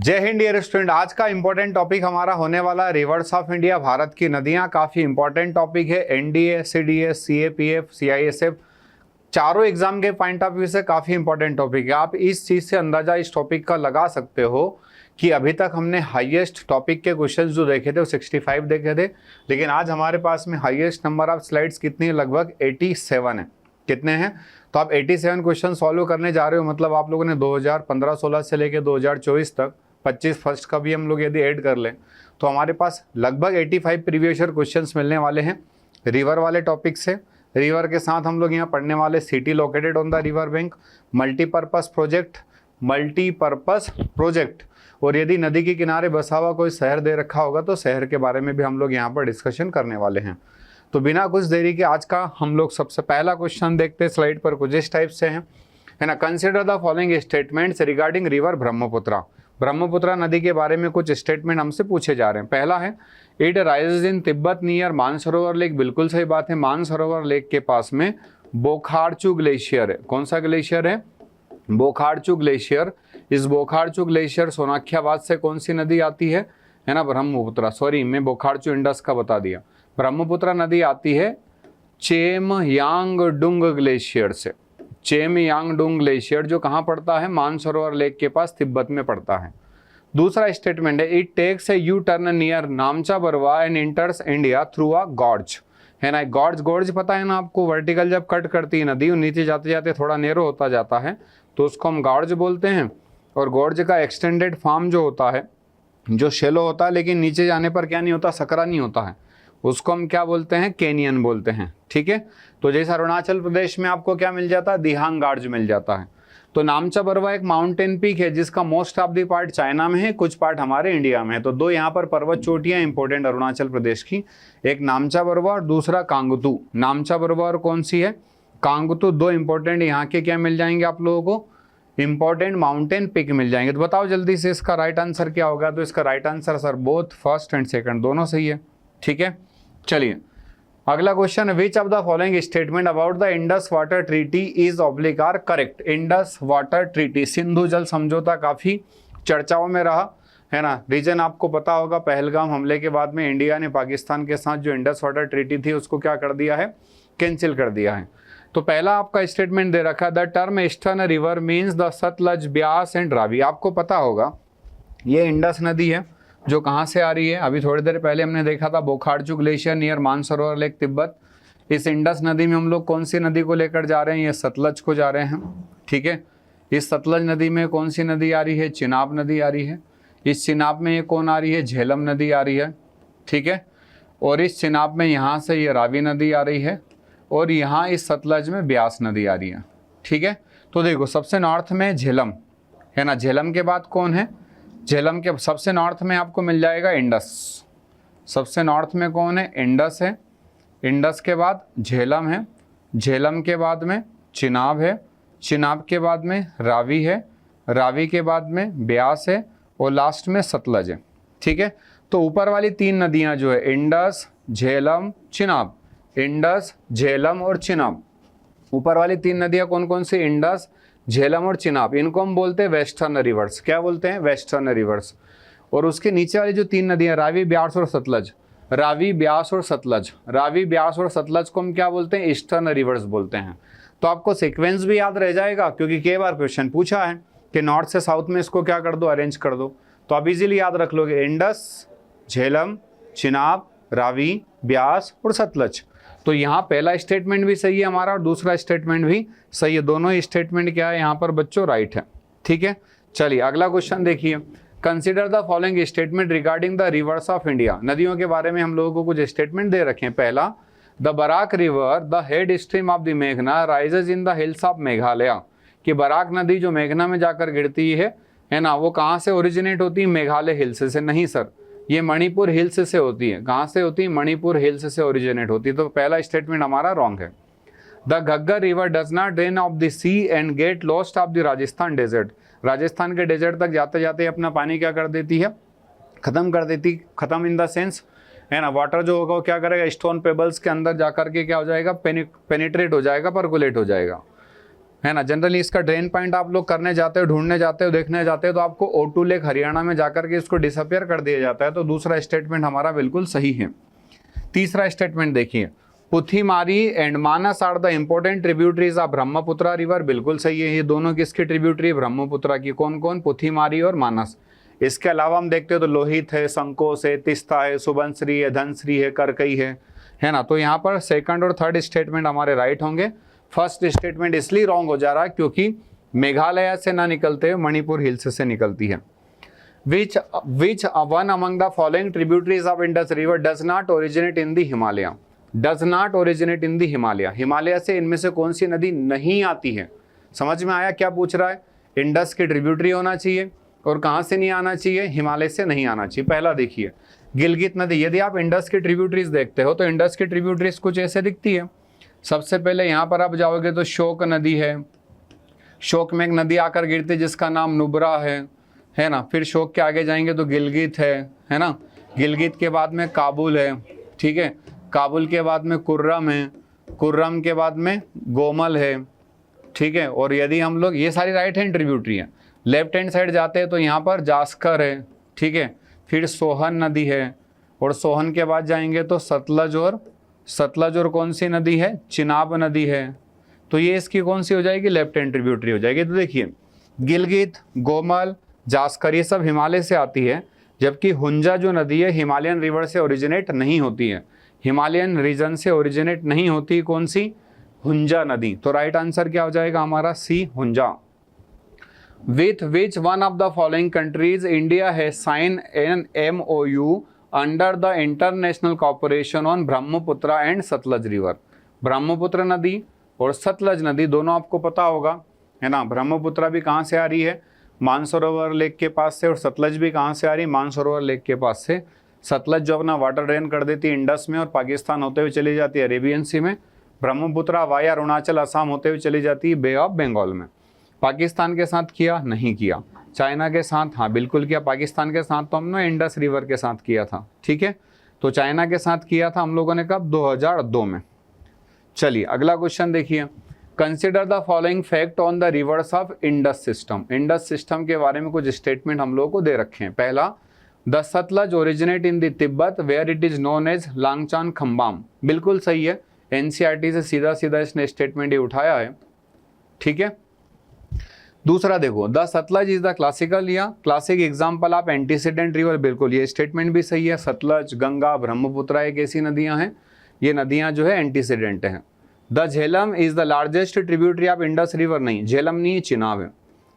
जय Hind dear student. आज का इंपॉर्टेंट टॉपिक हमारा होने वाला रिवर्स ऑफ इंडिया, भारत की नदियां। काफी इंपॉर्टेंट टॉपिक है। एनडीए, सीडीएस, सीएपीएफ, सीआईएसएफ चारों एग्जाम के पॉइंट ऑफ व्यू से काफी इंपॉर्टेंट टॉपिक है। आप इस चीज से अंदाजा इस टॉपिक का लगा सकते हो कि अभी तक हमने हाईएस्ट टॉपिक के क्वेश्चंस जो देखे थे वो 65 देखे थे, लेकिन आज हमारे पास में हाईएस्ट नंबर ऑफ स्लाइड्स कितनी है? लगभग 87 है। कितने हैं? तो आप 87 क्वेश्चन सॉल्व करने जा रहे हो। मतलब आप लोगों ने 2015-16 से लेकर 2024 तक 25 फर्स्ट का भी हम लोग यदि ऐड कर लें तो हमारे पास लगभग 85 प्रीवियस ईयर क्वेश्चंस मिलने वाले हैं रिवर वाले टॉपिक से। रिवर के साथ हम लोग यहाँ पढ़ने वाले city located on the river bank, multipurpose project, और यदि नदी के किनारे बसा हुआ कोई शहर दे रखा होगा तो शहर के बारे में भी हम लोग यहाँ पर डिस्कशन करने वाले हैं। तो बिना कुछ देरी के आज का हम लोग सबसे पहला क्वेश्चन देखते हैं। स्लाइड पर कुछ इस टाइप से है ना। Consider the following statements regarding river Brahmaputra. Brahmaputra नदी के बारे में कुछ स्टेटमेंट हमसे पूछे जा रहे हैं। पहला है it rises in Tibet near Mansarovar lake. बिल्कुल सही बात है। मानसरोवर लेक के पास में बोखारचू ग्लेशियर है। कौन सा ग्लेशियर है? बोखारचू ग्लेशियर। इस बोखारचू ग्लेशियर सोनाख्याबाद से कौन सी नदी आती है ना? ब्रह्मपुत्रा। सॉरी, मैं बोखारचू इंडस का बता दिया। ब्रह्मपुत्रा नदी आती है चेमयांगडुंग ग्लेशियर से। चेमयांगडुंग ग्लेशियर जो कहाँ पड़ता है? मानसरोवर लेक के पास तिब्बत में पड़ता है। दूसरा स्टेटमेंट है it takes a U turn near Namcha Barwa and enters India through a gorge, है ना। गॉर्ज पता है ना आपको? वर्टिकल जब कट करती है नदी और नीचे जाते जाते थोड़ा नैरो होता जाता है तो उसको हम गॉर्ज बोलते हैं। और गॉर्ज का एक्सटेंडेड फॉर्म जो होता है, जो शेलो होता है लेकिन नीचे जाने पर क्या नहीं होता? सकरा नहीं होता है, उसको हम क्या बोलते हैं? कैनियन बोलते हैं। ठीक है। तो जैसे अरुणाचल प्रदेश में आपको क्या मिल जाता है? दिहांग गॉर्ज मिल जाता है। तो नामचा बरवा एक माउंटेन पीक है जिसका most of the part China में है, कुछ पार्ट हमारे इंडिया में है। तो दो यहाँ पर पर्वत चोटियां इंपॉर्टेंट अरुणाचल प्रदेश की, एक नामचा बरवा और दूसरा कांगतू। नामचा बरवा और कौन सी है? कांगतू। दो इंपॉर्टेंट यहाँ के क्या मिल जाएंगे आप लोगों को? इंपॉर्टेंट माउंटेन पिक मिल जाएंगे। तो बताओ जल्दी से इसका राइट आंसर क्या होगा? तो इसका right answer sir both first and second दोनों सही है। ठीक है। चलिए अगला question, which of the following statement about the Indus water treaty is oblique are correct? Indus water treaty, सिंधु जल समझौता काफी चर्चाओं में रहा है ना। रीजन आपको पता होगा, पहलगाम हमले के बाद में इंडिया ने पाकिस्तान के साथ जो इंडस वाटर ट्रीटी थी उसको क्या कर दिया है? कैंसिल कर दिया है। तो पहला आपका स्टेटमेंट दे रखा, the term eastern river means the Sutlej, Beas and Ravi. आपको पता होगा ये इंडस नदी है जो कहाँ से आ रही है? अभी थोड़ी देर पहले हमने देखा था Bokharchu glacier near Mansarovar lake Tibet. इस इंडस नदी में हम लोग कौन सी नदी को लेकर जा रहे हैं? ये सतलज को जा रहे हैं। ठीक है। इस सतलज नदी में कौन सी नदी आ रही है? चिनाब नदी आ रही है। इस चिनाब में ये कौन आ रही है? झेलम नदी आ रही है। ठीक है। और इस चिनाब में यहाँ से ये रावी नदी आ रही है और यहाँ इस सतलज में ब्यास नदी आ रही है। ठीक है। तो देखो सबसे नॉर्थ में झेलम है ना। झेलम के बाद कौन है? झेलम के सबसे नॉर्थ में आपको मिल जाएगा इंडस। सबसे नॉर्थ में कौन है? इंडस है। इंडस के बाद झेलम है। झेलम के बाद में चिनाब है। चिनाब के बाद में रावी है। रावी के बाद में ब्यास है और लास्ट में सतलज है। ठीक है। तो ऊपर वाली तीन नदियां जो है इंडस, झेलम, चिनाब, इंडस, झेलम और चिनाब, ऊपर वाली तीन नदियां कौन कौन सी? इंडस, झेलम और चिनाब। इनको हम बोलते हैं वेस्टर्न रिवर्स। क्या बोलते हैं? Western rivers. और उसके नीचे वाली जो तीन नदियां रावी, ब्यास और सतलज, रावी, ब्यास और सतलज, रावी, ब्यास और सतलज को हम क्या बोलते हैं? ईस्टर्न रिवर्स बोलते हैं। तो आपको सीक्वेंस भी याद रह जाएगा क्योंकि कई बार क्वेश्चन पूछा है कि नॉर्थ से साउथ में इसको क्या कर दो? अरेंज कर दो। तो आप इजीली याद रख लोगे इंडस, झेलम, चिनाब, रावी, ब्यास और सतलज। तो यहाँ पहला स्टेटमेंट भी सही है हमारा और दूसरा स्टेटमेंट भी सही है। दोनों ही स्टेटमेंट क्या है यहाँ पर बच्चों? राइट है। ठीक है। चलिए अगला क्वेश्चन देखिए, consider the following statement regarding the reverse of India. नदियों के बारे में हम लोगों को कुछ स्टेटमेंट दे रखे हैं। पहला, the Barak river the head stream of the मेघना rises in the hills of Meghalaya. कि बराक नदी जो मेघना में जाकर गिरती है ना, वो कहाँ से ओरिजिनेट होती है? मेघालय हिल्स से। नहीं सर, ये मणिपुर हिल्स से होती है। कहाँ से होती है? मणिपुर हिल्स से ओरिजिनेट होती है। तो पहला स्टेटमेंट हमारा रॉन्ग है। The Ghaggar river does not drain off the sea and get lost off the Rajasthan desert. Rajasthan के डेजर्ट तक जाते जाते अपना पानी क्या कर देती है? खत्म कर देती। खत्म इन द सेंस है ना, वाटर जो होगा वो क्या करेगा? स्टोन पेबल्स के अंदर जाकर के क्या हो जाएगा? पेनिट्रेट हो जाएगा, परकुलेट हो जाएगा, है ना। जनरली इसका ड्रेन पॉइंट आप लोग करने जाते हो, ढूंढने जाते हो, देखने जाते हो, तो आपको ओटू लेक हरियाणा में जाकर के इसको डिसअपियर कर दिया जाता है। तो दूसरा स्टेटमेंट हमारा बिल्कुल सही है। तीसरा स्टेटमेंट देखिए, Puthimari and Manas are the important tributaries of Brahmaputra river. बिल्कुल सही है, ये दोनों किसकी ट्रिब्यूटरी है? ब्रह्मपुत्रा की। कौन कौन? पुथीमारी और मानस। इसके अलावा हम देखते हो तो लोहित है, संकोस है, तिस्ता है, सुबनश्री है, धनश्री है, करकई है ना। तो यहाँ पर सेकंड और थर्ड स्टेटमेंट हमारे राइट होंगे। फर्स्ट स्टेटमेंट इसलिए रॉन्ग हो जा रहा है क्योंकि मेघालय से ना निकलते हुए मणिपुर हिल्स से निकलती है। Which one among the following tributaries of Indus River does not originate in the Himalaya? Does not originate in the Himalaya. Himalaya से इनमें से कौन सी नदी नहीं आती है? समझ में आया क्या पूछ रहा है? इंडस की ट्रिब्यूटरी होना चाहिए और कहाँ से नहीं आना चाहिए? हिमालय से नहीं आना चाहिए। पहला देखिए, गिलगित नदी। यदि आप इंडस की ट्रिब्यूटरीज देखते हो तो इंडस की ट्रिब्यूटरीज कुछ ऐसे दिखती है। सबसे पहले यहाँ पर आप जाओगे तो शोक नदी है, शोक में एक नदी आकर गिरती है जिसका नाम नुब्रा है ना। फिर शोक के आगे जाएंगे तो गिलगित है ना। गिलगित के बाद में काबुल है, ठीक है। काबुल के बाद में कुर्रम है, कुर्रम के बाद में गोमल है, ठीक है। और यदि हम लोग, ये सारी राइट हैंड ट्रिब्यूटरी है। लेफ्ट हैंड साइड जाते हैं तो यहाँ पर जास्कर है, ठीक है। फिर सोहन नदी है और सोहन के बाद जाएंगे तो सतलज और कौन सी नदी है? चिनाब नदी है। तो ये इसकी कौन सी हो जाएगी? लेफ्ट हैंड ट्रिब्यूटरी हो जाएगी। तो देखिए, गिलगित, गोमल, जास्कर ये सब हिमालय से आती है, जबकि हुंजा जो नदी है हिमालयन रिवर से ओरिजिनेट नहीं होती है, हिमालयन रीजन से ओरिजिनेट नहीं होती। कौन सी? हुंजा नदी। तो राइट आंसर क्या हो जाएगा हमारा? C, Hunza. With which one of the following countries India has sign an MOU under the international corporation on Brahmaputra and Sutlej river. Brahmaputra नदी और सतलज नदी दोनों आपको पता होगा, है ना। ब्रह्मपुत्रा भी कहाँ से आ रही है? मानसरोवर लेक के पास से। और सतलज भी कहाँ से आ रही है? मानसरोवर लेक के पास से। सतलज जो अपना वाटर ड्रेन कर देती है इंडस में और पाकिस्तान होते हुए चली जाती है अरेबियन सी में। ब्रह्मपुत्रा वाया अरुणाचल, असम होते हुए चली जाती है बे ऑफ बंगाल में। पाकिस्तान के साथ किया? नहीं किया। चाइना के साथ? हाँ बिल्कुल किया। पाकिस्तान के साथ तो हमने इंडस रिवर के साथ किया था, ठीक है। तो चाइना के साथ किया था हम लोगों ने कब? 2002 में। चलिए अगला क्वेश्चन देखिए, consider the following fact on the reverse of Indus system. Indus system के बारे में कुछ स्टेटमेंट हम लोगों को दे रखे हैं। पहला, the Sutlej originate in the Tibet where it is known as Langchen Khambab. बिल्कुल सही है, NCERT से सीधा सीधा इसने स्टेटमेंट ये उठाया है, ठीक है। दूसरा देखो, the Sutlej is the classical या classic example of antecedent river. बिल्कुल ये स्टेटमेंट भी सही है। सतलज, गंगा, ब्रह्मपुत्रा एक ऐसी नदियां हैं, ये नदियां जो है एंटीसीडेंट हैं। The Jhelum is the largest tributary of Indus river. नहीं, झेलम नहीं है, चिनाब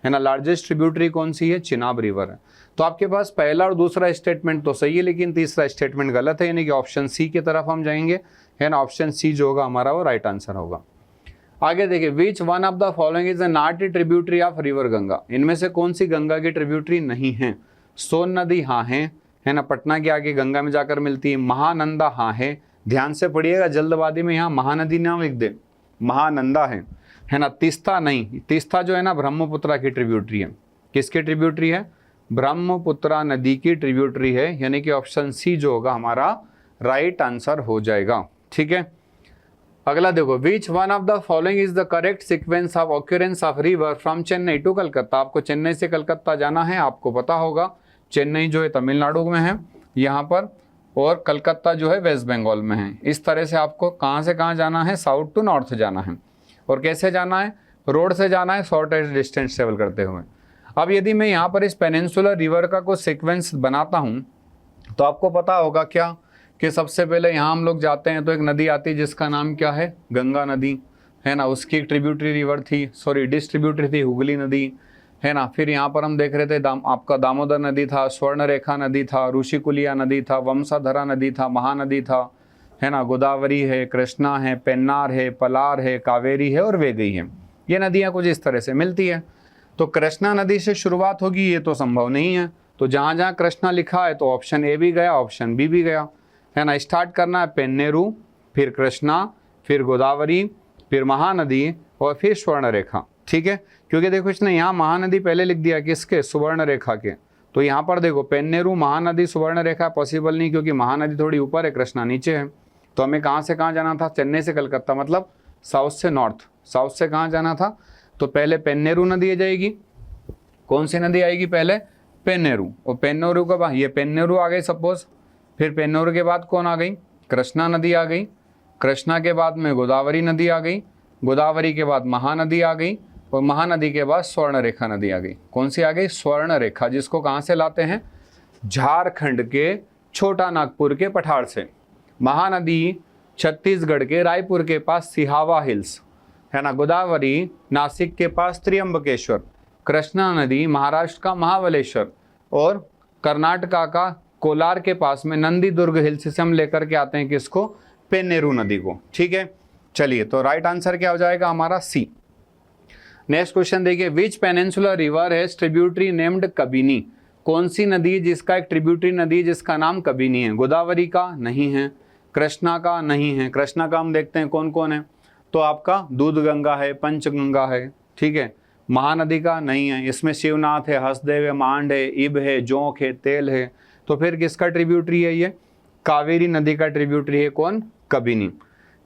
है ना। लार्जेस्ट ट्रिब्यूटरी कौन सी है? चिनाब रिवर है। तो आपके पास पहला और दूसरा स्टेटमेंट तो सही है, लेकिन तीसरा स्टेटमेंट गलत है, यानी कि ऑप्शन सी की तरफ हम जाएंगे, है ना। ऑप्शन सी जो होगा हमारा वो राइट आंसर होगा। आगे देखिए, विच one of the following is not a tributary of river Ganga. इनमें से कौन सी गंगा की ट्रिब्यूटरी नहीं है? सोन नदी हाँ है ना, पटना के आगे गंगा में जाकर मिलती है। महानंदा हाँ है, ध्यान से पढ़िएगा, जल्दबाजी में यहाँ महानदी नाम लिख दे, महानंदा है ना। तीस्ता नहीं, तीस्ता जो है ना ब्रह्मपुत्रा की ट्रिब्यूटरी है। किसकी ट्रिब्यूटरी है? ब्रह्मपुत्रा नदी की ट्रिब्यूटरी है, यानी कि ऑप्शन सी जो होगा हमारा राइट आंसर हो जाएगा, ठीक है। अगला देखो, which one of the following is the correct sequence of occurrence of river from Chennai to Calcutta. आपको चेन्नई से कलकत्ता जाना है, आपको पता होगा चेन्नई जो है तमिलनाडु में है यहाँ पर, और कलकत्ता जो है वेस्ट बंगाल में है। इस तरह से आपको कहाँ से कहाँ जाना है? साउथ टू नॉर्थ जाना है। और कैसे जाना है? रोड से जाना है, शॉर्टेस्ट डिस्टेंस ट्रेवल करते हुए। अब यदि मैं यहाँ पर इस पेनिनसुलर रिवर का कुछ सीक्वेंस बनाता हूँ तो आपको पता होगा क्या कि सबसे पहले यहाँ हम लोग जाते हैं तो एक नदी आती है जिसका नाम क्या है? गंगा नदी, है ना। उसकी एक ट्रिब्यूटरी रिवर थी, सॉरी डिस्ट्रीब्यूटरी थी, हुगली नदी, है ना। फिर यहाँ पर हम देख रहे थे आपका दामोदर नदी था, स्वर्णरेखा नदी था, ऋषिकुलिया नदी था, वंशाधरा नदी था, महानदी था, है ना। गोदावरी है, कृष्णा है, पेन्नार है, पलार है, कावेरी है और वेगई है। ये नदियाँ कुछ इस तरह से मिलती है। तो कृष्णा नदी से शुरुआत होगी ये तो संभव नहीं है। तो जहाँ जहाँ कृष्णा लिखा है तो ऑप्शन ए भी गया, ऑप्शन बी भी गया, है ना। स्टार्ट करना है पेन्नेरू, फिर कृष्णा, फिर गोदावरी, फिर महानदी और फिर स्वर्णरेखा, ठीक है। क्योंकि देखो इसने यहाँ महानदी पहले लिख दिया किसके? सुवर्णरेखा के। तो यहाँ पर देखो पेन्नेरू, महानदी, सुवर्णरेखा पॉसिबल नहीं, क्योंकि महानदी थोड़ी ऊपर है, कृष्णा नीचे है। तो हमें कहाँ से कहाँ जाना था? चेन्नई से कलकत्ता, मतलब साउथ से नॉर्थ। साउथ से कहाँ जाना था? तो पहले पेन्नेरू नदी आ जाएगी। कौन सी नदी आएगी पहले? पेन्नेरू। और पेन्नेरू के बाद ये पेन्नेरू आ गई सपोज, फिर पेन्नेरू के बाद कौन आ गई? कृष्णा नदी आ गई। कृष्णा के बाद में गोदावरी नदी आ गई। गोदावरी के बाद महानदी आ गई। और महानदी के बाद स्वर्णरेखा नदी आ गई। कौन सी आ गई? स्वर्णरेखा, जिसको कहाँ से लाते हैं? झारखंड के छोटा नागपुर के पठार से। महानदी छत्तीसगढ़ के रायपुर के पास सिहावा हिल्स, है ना। गोदावरी नासिक के पास त्र्यंबकेश्वर। कृष्णा नदी महाराष्ट्र का महाबलेश्वर। और कर्नाटका का कोलार के पास में नंदी दुर्ग हिल्स से हम लेकर के आते हैं किसको? पेन्नेरू नदी को। ठीक है, चलिए, तो राइट आंसर क्या हो जाएगा हमारा? सी। नेक्स्ट क्वेश्चन देखिए, which peninsular river has tributary named Kabini? कौन सी नदी जिसका एक ट्रिब्यूटरी नदी जिसका नाम कबिनी है? गोदावरी का नहीं है, कृष्णा का नहीं है। कृष्णा का हम देखते हैं कौन कौन है, तो आपका दूध गंगा है, पंचगंगा है, ठीक है। महानदी का नहीं है, इसमें शिवनाथ है, हसदेव है, मांड है, इब है, जोंक है, तेल है। तो फिर किसका ट्रिब्यूटरी है ये? कावेरी नदी का ट्रिब्यूटरी है कौन? कबिनी।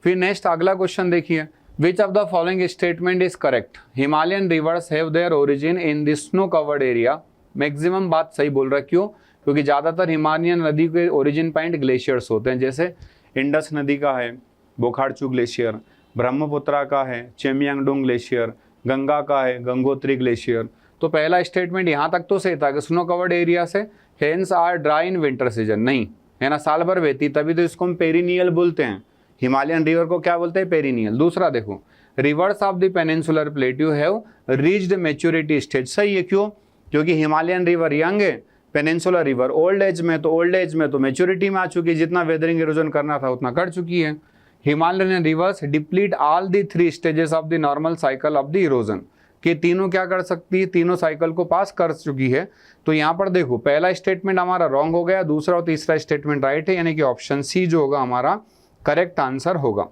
फिर नेक्स्ट अगला क्वेश्चन देखिए, विच of the following statement is correct? Himalayan reverse have their origin in the snow covered area. Maximum बात सही बोल रहा है, क्यों? क्योंकि ज़्यादातर हिमालयन नदी के ओरिजिन पॉइंट ग्लेशियर्स होते हैं, जैसे इंडस नदी का है बोखारचू ग्लेशियर, ब्रह्मपुत्रा का है चेमियांगडोंग ग्लेशियर, गंगा का है गंगोत्री ग्लेशियर। तो पहला स्टेटमेंट यहाँ तक तो सही था कि स्नो कवर्ड एरिया से, hence are dry in winter season, नहीं है ना, साल भर बहती, तभी तो इसको हम पेरिनियल बोलते हैं। हिमालयन रिवर को क्या बोलते हैं? पेरिनियल। दूसरा देखो, reverse of the peninsular plateau have reached maturity stage, सही है, क्यों? क्योंकि हिमालयन रिवर यंग है, पेनिनसुलर रिवर ओल्ड एज में, तो ओल्ड एज में तो मैच्योरिटी में आ चुकी है, जितना वेदरिंग इरोजन करना था उतना कर चुकी है। Himalayan reverse deplete all the 3 stages of the normal cycle of the erosion, कि तीनों क्या कर सकती है? तीनों साइकिल को पास कर चुकी है। तो यहाँ पर देखो, पहला स्टेटमेंट हमारा रॉन्ग हो गया, दूसरा और तीसरा स्टेटमेंट राइट है, यानी कि ऑप्शन सी जो होगा हमारा करेक्ट आंसर होगा।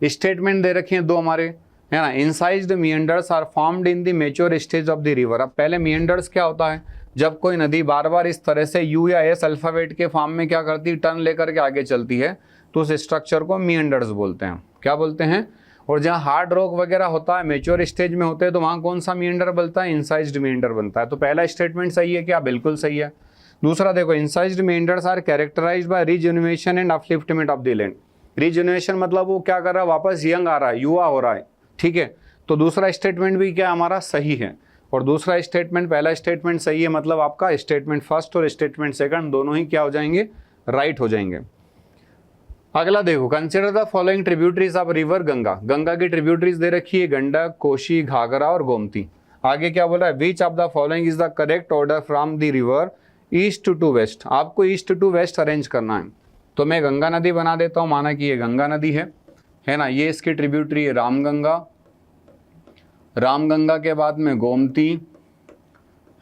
स्टेटमेंट दे रखे हैं दो हमारे, है ना। Incised meanders are formed in the mature stage of the river. अब पहले मिएंडर्स क्या होता है? जब कोई नदी बार बार इस तरह से यू या एस अल्फाबेट के फॉर्म में क्या करती है? टर्न लेकर के आगे चलती है, तो उस स्ट्रक्चर को मिएंडर्स बोलते हैं। क्या बोलते हैं? और जहाँ हार्ड रॉक वगैरह होता है, मेच्योर स्टेज में होते हैं, तो वहाँ कौन सा मिएंडर बनता है? इंसाइज्ड मिएंडर बनता है। तो पहला स्टेटमेंट सही है क्या? बिल्कुल सही है। दूसरा देखो, incised meanders are characterised by rejuvenation and upliftment of the land. Rejuvenation मतलब वो क्या कर रहा है? वापस यंग आ रहा है, युवा हो रहा है, ठीक है। तो दूसरा स्टेटमेंट भी क्या हमारा सही है, और दूसरा स्टेटमेंट पहला स्टेटमेंट सही है, मतलब आपका स्टेटमेंट फर्स्ट और स्टेटमेंट सेकंड दोनों ही क्या हो जाएंगे? राइट हो जाएंगे। अगला देखो, consider the following tributaries of river Ganga. Ganga की ट्रिब्यूटरीज दे रखी है, गंडक, कोशी, घाघरा और गोमती। आगे क्या बोला है? Which of the following is the correct order from the river east to west. आपको ईस्ट टू वेस्ट अरेंज करना है। तो मैं गंगा नदी बना देता हूँ, माना कि ये गंगा नदी है ना। ये इसकी ट्रिब्यूटरी है रामगंगा, रामगंगा के बाद में गोमती,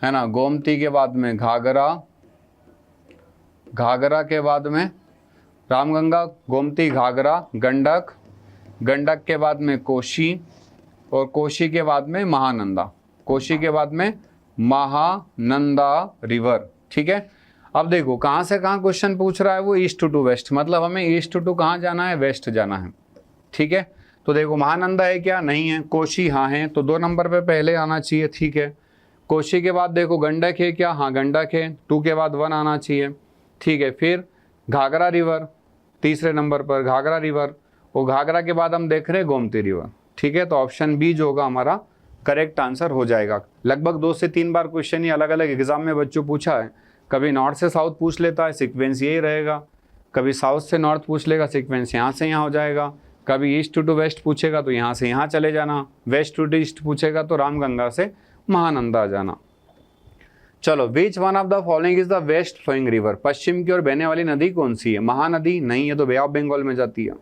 है ना। गोमती के बाद में घाघरा, घाघरा के बाद में रामगंगा, गोमती, घाघरा, गंडक, गंडक के बाद में कोशी, और कोशी के बाद में महानंदा, कोशी के बाद में महानंदा रिवर, ठीक है। अब देखो कहाँ से कहाँ क्वेश्चन पूछ रहा है वो? ईस्ट टू वेस्ट, मतलब हमें ईस्ट टू कहाँ जाना है? वेस्ट जाना है, ठीक है। तो देखो महानंदा है क्या? नहीं है। कोशी हाँ है, तो 2 नंबर पे पहले आना चाहिए, ठीक है। कोशी के बाद देखो गंडक है क्या? हाँ गंडक है, 2 के बाद 1 आना चाहिए, ठीक है। फिर घाघरा रिवर तीसरे नंबर पर, घाघरा रिवर, और घाघरा के बाद हम देख रहे हैं गोमती रिवर, ठीक है। तो ऑप्शन बी जो होगा हमारा करेक्ट आंसर हो जाएगा। लगभग 2 से 3 बार क्वेश्चन ये अलग अलग एग्जाम में बच्चों पूछा है। कभी नॉर्थ से साउथ पूछ लेता है, सीक्वेंस यही रहेगा। कभी साउथ से नॉर्थ पूछ लेगा, सीक्वेंस यहाँ से यहाँ हो जाएगा। कभी ईस्ट टू वेस्ट पूछेगा तो यहाँ से यहाँ चले जाना, वेस्ट टू ईस्ट पूछेगा तो रामगंगा से महानंदा आ जाना। चलो, which one of the following is the west flowing river. पश्चिम की ओर बहने वाली नदी कौन सी है? महानदी नहीं है, तो बे ऑफ बंगाल में जाती है,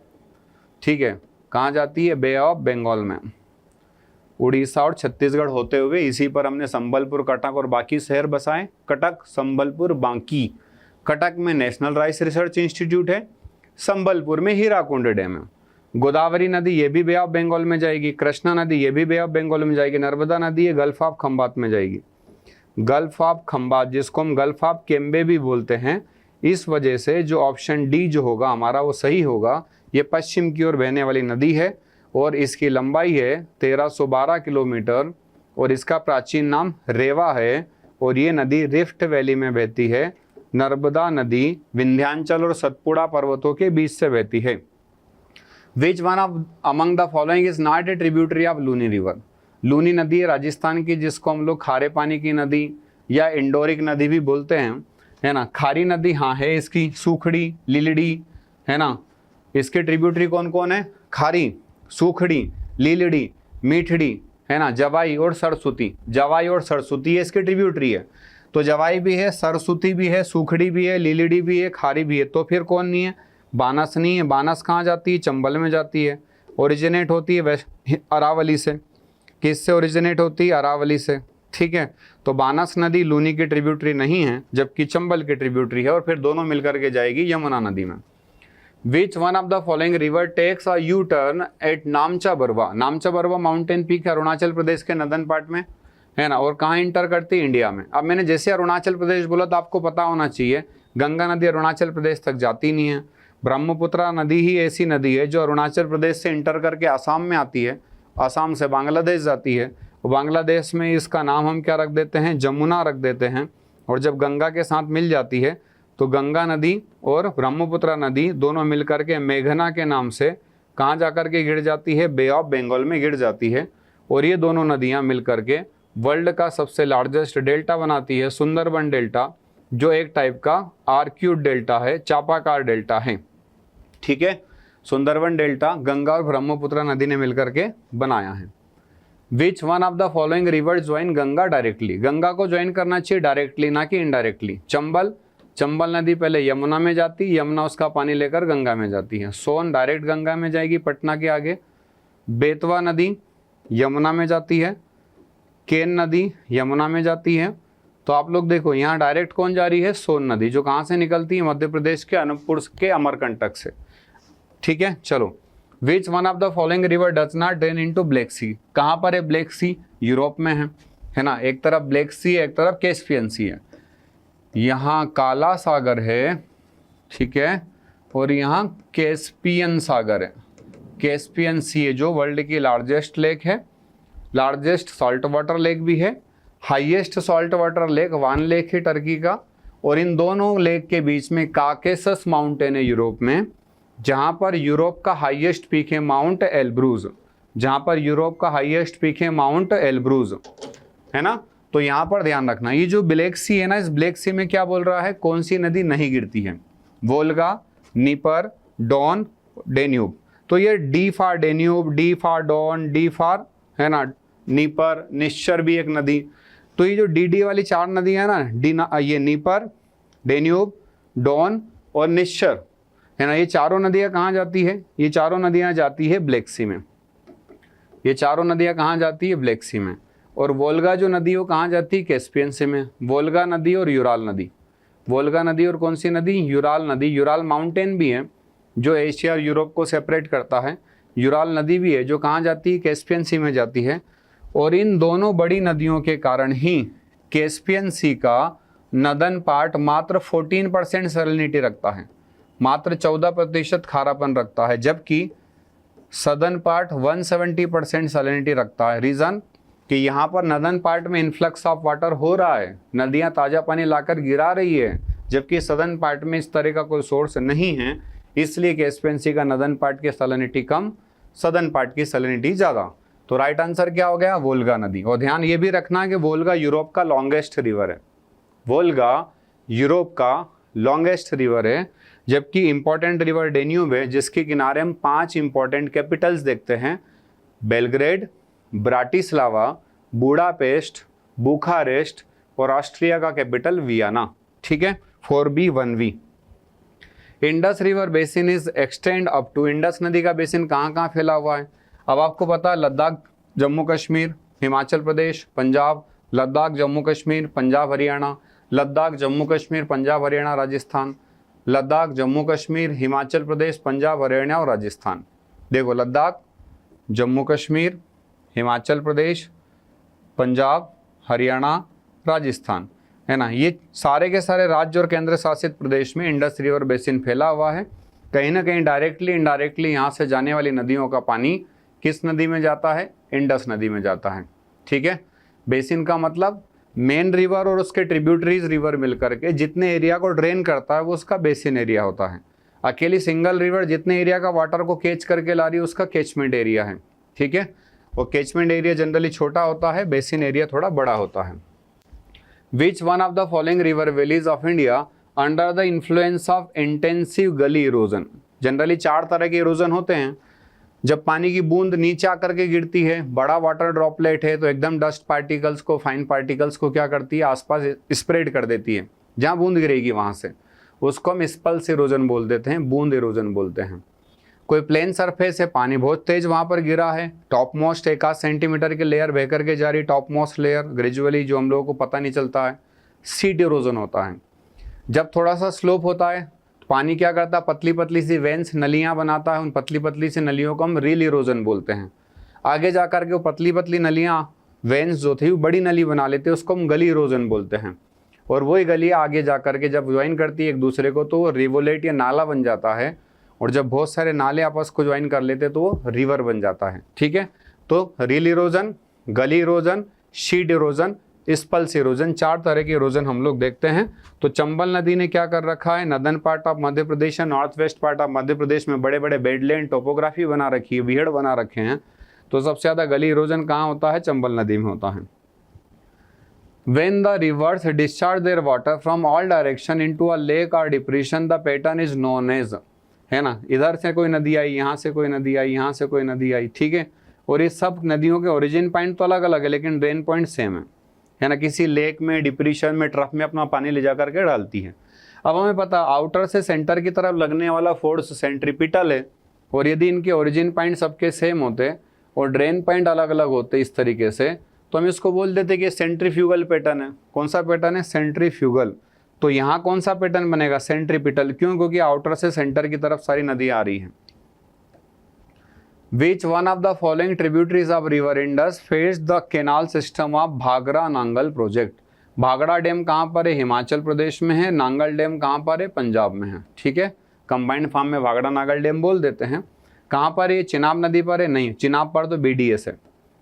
ठीक है। कहाँ जाती है? बे ऑफ बंगाल में। उड़ीसा और छत्तीसगढ़ होते हुए इसी पर हमने संबलपुर, कटक और बाकी शहर बसाए। कटक, संबलपुर, बांकी। कटक में नेशनल राइस रिसर्च इंस्टीट्यूट है, संबलपुर में हीराकुंड डैम है। गोदावरी नदी ये भी बे ऑफ बंगाल में जाएगी, कृष्णा नदी ये भी बे ऑफ बंगाल में जाएगी, नर्मदा नदी ये गल्फ ऑफ खंबात में जाएगी। गल्फ ऑफ खंबात, जिसको हम गल्फ ऑफ केम्बे भी बोलते हैं। इस वजह से जो ऑप्शन डी जो होगा हमारा वो सही होगा। ये पश्चिम की ओर बहने वाली नदी है और इसकी लंबाई है 1312 किलोमीटर और इसका प्राचीन नाम रेवा है और ये नदी रिफ्ट वैली में बहती है। नर्मदा नदी विंध्याचल और सतपुड़ा पर्वतों के बीच से बहती है। Which one of among the following is not a tributary of Luni river. Luni नदी है राजस्थान की, जिसको हम लोग खारे पानी की नदी या इंडोरिक नदी भी बोलते हैं, है ना। खारी नदी हाँ है इसकी, सूखड़ी, लीलड़ी, है ना। इसके ट्रिब्यूटरी कौन कौन है? खारी, सूखड़ी, लीलड़ी, मीठड़ी, है ना, जवाई और सरस्वती। जवाई और सरस्वती इसके ट्रिब्यूटरी है। तो जवाई भी है, सरस्वती भी है, सूखड़ी भी है, लीलड़ी भी है, खारी भी है। तो फिर कौन नहीं है? बानस नहीं है। बानस कहाँ जाती है? चंबल में जाती है। ओरिजिनेट होती है वेस्ट अरावली से। किससे ओरिजिनेट होती है? अरावली से, ठीक है। तो बानस नदी लूनी की ट्रिब्यूटरी नहीं है, जबकि चंबल की ट्रिब्यूटरी है और फिर दोनों मिलकर के जाएगी यमुना नदी में। Which one of the following river takes a U turn at Namcha Barwa. Namcha Barwa mountain peak है अरुणाचल प्रदेश के नदन पार्ट में, है ना। और कहाँ इंटर करती है? इंडिया में। अब मैंने जैसे अरुणाचल प्रदेश बोला तो आपको पता होना चाहिए गंगा नदी अरुणाचल प्रदेश तक जाती नहीं है। ब्रह्मपुत्रा नदी ही ऐसी नदी है जो अरुणाचल प्रदेश से इंटर करके आसाम में आती है, आसाम से बांग्लादेश जाती है। बांग्लादेश में इसका नाम हम क्या रख देते हैं? जमुना रख देते हैं। और जब गंगा के साथ मिल जाती है तो गंगा नदी और ब्रह्मपुत्रा नदी दोनों मिलकर के मेघना के नाम से कहाँ जाकर के गिर जाती है? बे ऑफ बंगाल में गिर जाती है। और ये दोनों नदियाँ मिलकर के वर्ल्ड का सबसे लार्जेस्ट डेल्टा बनाती है, सुंदरबन डेल्टा, जो एक टाइप का आर्क्यूड डेल्टा है, चापाकार डेल्टा है, ठीक है। सुंदरबन डेल्टा गंगा और ब्रह्मपुत्रा नदी ने मिलकर के बनाया है। Which one of the following river join Ganga directly. Ganga को ज्वाइन करना चाहिए डायरेक्टली, ना कि इनडायरेक्टली। चंबल, चंबल नदी पहले यमुना में जाती, यमुना उसका पानी लेकर गंगा में जाती है। सोन डायरेक्ट गंगा में जाएगी पटना के आगे। बेतवा नदी यमुना में जाती है। केन नदी यमुना में जाती है। तो आप लोग देखो यहाँ डायरेक्ट कौन जा रही है? सोन नदी, जो कहाँ से निकलती है? मध्य प्रदेश के अनूपपुर के अमरकंटक से, ठीक है। चलो, which one of the following river does not drain into Black Sea. कहाँ पर है ब्लैक सी? यूरोप में है ना। एक तरफ ब्लैक सी है, एक तरफ कैस्पियन सी है। यहाँ काला सागर है, ठीक है, और यहाँ कैस्पियन सागर है। कैस्पियन सी है जो वर्ल्ड की लार्जेस्ट लेक है, लार्जेस्ट सॉल्ट वाटर लेक भी है। हाईएस्ट सॉल्ट वाटर लेक वान लेक है टर्की का। और इन दोनों लेक के बीच में काकेसस माउंटेन है यूरोप में, जहाँ पर यूरोप का हाईएस्ट पीक है माउंट एल्ब्रूज। जहाँ पर यूरोप का हाईएस्ट पीक है माउंट एल्ब्रूज, है ना। तो यहाँ पर ध्यान रखना, ये जो ब्लैक सी है ना, इस ब्लैक सी में क्या बोल रहा है? कौन सी नदी नहीं गिरती है? Volga, Dnieper, Don, Danube. तो ये D for Danube, D for Don, D for, है ना, नीपर, निश्चर भी एक नदी। तो ये जो डी वाली चार नदी है ना, ये नीपर, डेन्यूब, डॉन और निश्चर, है ना, ये चारों नदियाँ कहाँ जाती है? ये चारों नदियाँ जाती है ब्लैक सी में। ये चारों नदियाँ कहाँ जाती है? ब्लैक सी में। और वोल्गा जो नदी वो कहाँ जाती है? कैस्पियन सी में। वोल्गा नदी और यूराल नदी। वोल्गा नदी और कौन सी नदी? यूराल नदी। यूराल माउंटेन भी है जो एशिया और यूरोप को सेपरेट करता है। यूराल नदी भी है जो कहाँ जाती है? कैस्पियन सी में जाती है। और इन दोनों बड़ी नदियों के कारण ही कैस्पियन सी का नदन पार्ट मात्र 14% सैलिनिटी रखता है, मात्र 14% खारापन रखता है, जबकि सदर्न पार्ट 170% सैलिनिटी रखता है। रीज़न कि यहाँ पर नदन पार्ट में इन्फ्लक्स ऑफ वाटर हो रहा है, नदियाँ ताज़ा पानी लाकर गिरा रही है, जबकि सदर्न पार्ट में इस तरह का कोई सोर्स नहीं है। इसलिए कैस्पियन सी का नदन पार्ट की सैलिनिटी कम, सदर्न पार्ट की सैलिनिटी ज़्यादा। तो राइट आंसर क्या हो गया? वोल्गा नदी। और ध्यान ये भी रखना कि वोल्गा यूरोप का लॉन्गेस्ट रिवर है। वोल्गा यूरोप का लॉन्गेस्ट रिवर है, जबकि इंपॉर्टेंट रिवर डेन्यूब है, जिसके किनारे हम 5 इंपॉर्टेंट कैपिटल्स देखते हैं: बेलग्रेड, ब्राटिस्लावा, बुडापेस्ट, बुखारेस्ट और ऑस्ट्रिया का कैपिटल वियना। ठीक है, 4B 1V। Indus river basin is extend up to. Indus नदी का बेसिन कहाँ कहाँ फैला हुआ है? अब आपको पता है लद्दाख, जम्मू कश्मीर, हिमाचल प्रदेश, पंजाब, लद्दाख, जम्मू कश्मीर, पंजाब हरियाणा, लद्दाख, जम्मू कश्मीर, पंजाब हरियाणा, राजस्थान, लद्दाख, जम्मू कश्मीर, हिमाचल प्रदेश, पंजाब हरियाणा और राजस्थान। देखो, लद्दाख, जम्मू कश्मीर, हिमाचल प्रदेश, पंजाब, हरियाणा, राजस्थान, है ना, ये सारे के सारे राज्य और केंद्र शासित प्रदेश में इंडस रिवर बेसिन फैला हुआ है। कहीं ना कहीं डायरेक्टली इनडायरेक्टली यहाँ से जाने वाली नदियों का पानी किस नदी में जाता है? इंडस नदी में जाता है। ठीक है, बेसिन का मतलब मेन रिवर और उसके ट्रिब्यूटरीज रिवर मिलकर के जितने एरिया को ड्रेन करता है वो उसका बेसिन एरिया होता है। अकेली सिंगल रिवर जितने एरिया का वाटर को कैच करके ला रही है उसका कैचमेंट एरिया है। ठीक है, और कैचमेंट एरिया जनरली छोटा होता है, बेसिन एरिया थोड़ा बड़ा होता है। Which one of the following river valleys of India under the influence of intensive गली इरोजन? जनरली 4 तरह के इरोजन होते हैं। जब पानी की बूंद नीचे आकर के गिरती है, बड़ा वाटर ड्रॉपलेट है, तो एकदम डस्ट पार्टिकल्स को, फाइन पार्टिकल्स को क्या करती है? आसपास स्प्रेड कर देती है, जहाँ बूंद गिरेगी वहाँ से। उसको हम स्पल्स इरोजन बोल देते हैं, बूंद इरोजन बोलते हैं। कोई प्लेन सरफेस है, पानी बहुत तेज वहाँ पर गिरा है, टॉप मोस्ट 1 सेंटीमीटर की लेयर बह करके जा रही, टॉप मोस्ट लेयर ग्रेजुअली, जो हम लोगों को पता नहीं चलता है, सीट इरोजन होता है। जब थोड़ा सा स्लोप होता है, पानी क्या करता है? पतली पतली सी वेंस, नलियाँ बनाता है, उन पतली पतली सी नलियों को हम रील इरोजन बोलते हैं। आगे जा कर के वो पतली पतली नलियाँ, वेंस जो थी वो बड़ी नली बना लेते हैं, उसको हम गली इरोजन बोलते हैं। और वही गली आगे जा कर के जब ज्वाइन करती है एक दूसरे को तो वो रिवोलेट या नाला बन जाता है, और जब बहुत सारे नाले आपस को ज्वाइन कर लेते तो वो रिवर बन जाता है। ठीक है, तो rill erosion, gully erosion, sheet erosion, splash erosion, 4 तरह के इरोजन हम लोग देखते हैं। तो चंबल नदी ने क्या कर रखा है? Northern part of Madhya Pradesh, north west part of Madhya Pradesh में बड़े बड़े बेडलैंड टोपोग्राफी बना रखी है, विहड़ बना रखे हैं। तो सबसे ज़्यादा गली इरोजन कहाँ होता है? चंबल नदी में होता है। When the rivers discharge their water from all direction into a lake or depression, the pattern is known as, है ना, इधर से कोई नदी आई, यहाँ से कोई नदी आई, यहाँ से कोई नदी आई। ठीक है, और ये सब नदियों के ओरिजिन पॉइंट तो अलग अलग है लेकिन ड्रेन पॉइंट सेम है ना। किसी लेक में, डिप्रेशन में, ट्रफ में अपना पानी ले जा करके डालती है। अब हमें पता आउटर से सेंटर की तरफ लगने वाला फोर्स सेंट्रीपिटल है, और यदि इनके ओरिजिन पॉइंट सबके सेम होते और ड्रेन पॉइंट अलग अलग होते इस तरीके से, तो हम इसको बोल देते कि सेंट्रीफ्यूगल पैटर्न है। कौन सा पैटर्न है? सेंट्रीफ्यूगल। तो यहाँ कौन सा पैटर्न बनेगा? सेंट्रीपिटल। क्यों? क्योंकि आउटर से सेंटर की तरफ सारी नदी आ रही हैं। Which one of the following tributaries of river Indus feeds the canal system of Bhakra Nangal project? Bhakra dam कहाँ पर है? हिमाचल प्रदेश में है। नांगल डैम कहाँ पर है? पंजाब में है। ठीक है, कंबाइंड फॉर्म में भागड़ा नांगल डैम बोल देते हैं। कहाँ पर है? चिनाब नदी पर है? नहीं, चिनाब पर तो BDS है।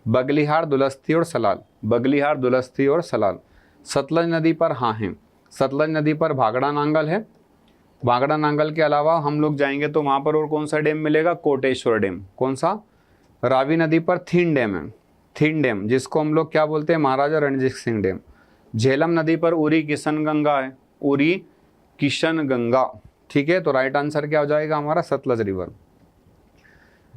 बगलिहार, दुलस्ती और सलाल, बगलिहार, दुलस्ती और सलाल। सतलज नदी पर हाँ है, सतलज नदी पर भागड़ा नांगल है। भागड़ा नांगल के अलावा हम लोग जाएंगे तो वहाँ पर और कौन सा डैम मिलेगा? कोटेश्वर डैम। कौन सा? रावी नदी पर थीन डैम है, थीन डैम, जिसको हम लोग क्या बोलते हैं? महाराजा रणजीत सिंह डैम। झेलम नदी पर उरी किशन गंगा है, उरी किशन गंगा। ठीक है, तो राइट आंसर क्या हो जाएगा हमारा? Sutlej river.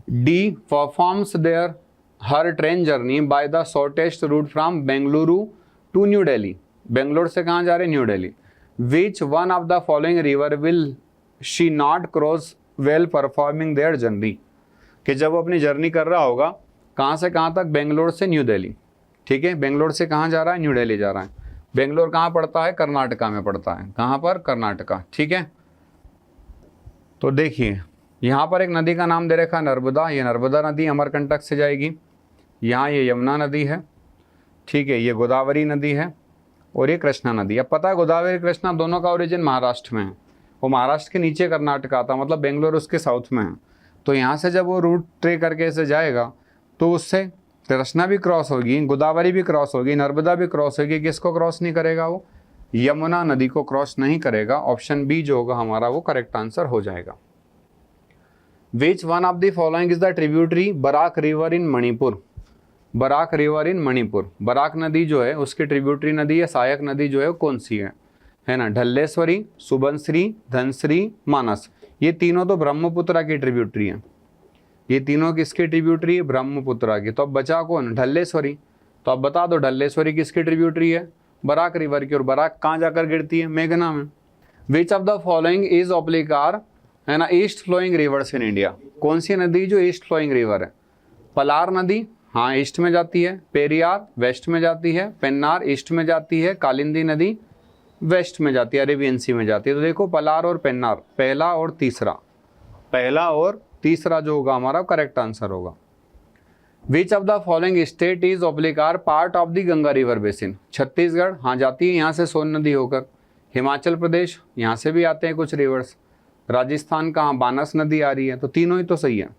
D performs their her train journey by the shortest route from Bengaluru to New Delhi. Bangalore से कहाँ जा रहे? New Delhi. Which one of the following river will she not cross well performing their journey? कि जब वो अपनी जर्नी कर रहा होगा, कहाँ से कहाँ तक? बेंगलोर से न्यू दिल्ली। ठीक है, बेंगलोर से कहाँ जा रहा है? न्यू दिल्ली जा रहा है। बेंगलोर कहाँ पड़ता है? कर्नाटका में पड़ता है। कहाँ पर? कर्नाटका। ठीक है, तो देखिए यहाँ पर एक नदी का नाम दे रखा है नर्मदा। ये नर्मदा नदी अमरकंटक से जाएगी। यहाँ ये यमुना नदी है। ठीक है, ये गोदावरी नदी है और ये कृष्णा नदी। अब पता है गोदावरी कृष्णा दोनों का ओरिजिन महाराष्ट्र में है। वो महाराष्ट्र के नीचे कर्नाटक आता, मतलब बेंगलोर उसके साउथ में है। तो यहाँ से जब वो रूट ट्रे करके ऐसे जाएगा तो उससे कृष्णा भी क्रॉस होगी, गोदावरी भी क्रॉस होगी, नर्मदा भी क्रॉस होगी। किसको क्रॉस नहीं करेगा? वो यमुना नदी को क्रॉस नहीं करेगा। ऑप्शन बी जो होगा हमारा वो करेक्ट आंसर हो जाएगा। Which one of the following is the tributary Barak river in Manipur? Barak river in Manipur, Barak नदी जो है उसकी ट्रिब्यूटरी नदी या सहायक नदी जो है वो कौन सी है ना? ढल्लेश्वरी, सुबनश्री, धनश्री, मानस। ये तीनों तो ब्रह्मपुत्रा की ट्रिब्यूटरी है। ये तीनों किसकी ट्रिब्यूटरी है? ब्रह्मपुत्रा की। तो अब बचा कौन? ढल्लेश्वरी। तो अब बता दो ढल्लेश्वरी किसकी ट्रिब्यूटरी है? बराक रिवर की। और बराक कहाँ जाकर गिरती है? मेघना में। विच ऑफ द फॉलोइंग इज ऑब्लिगार, है ना, east flowing rivers in India? कौन सी नदी जो ईस्ट फ्लोइंग रिवर है? पलार नदी, हाँ, ईस्ट में जाती है। पेरियार वेस्ट में जाती है। पेन्नार ईस्ट में जाती है। कालिंदी नदी वेस्ट में जाती है, अरेबियन सी में जाती है। तो देखो पलार और पेन्नार, पहला और तीसरा, पहला और तीसरा जो होगा हमारा करेक्ट आंसर होगा। Which of the following state is oblique are part of the Ganga river basin? Chhattisgarh, हाँ जाती है यहाँ से सोन नदी होकर। हिमाचल प्रदेश, यहाँ से भी आते हैं कुछ रिवर्स। राजस्थान का हाँ बानस नदी आ रही है। तो तीनों ही तो सही है,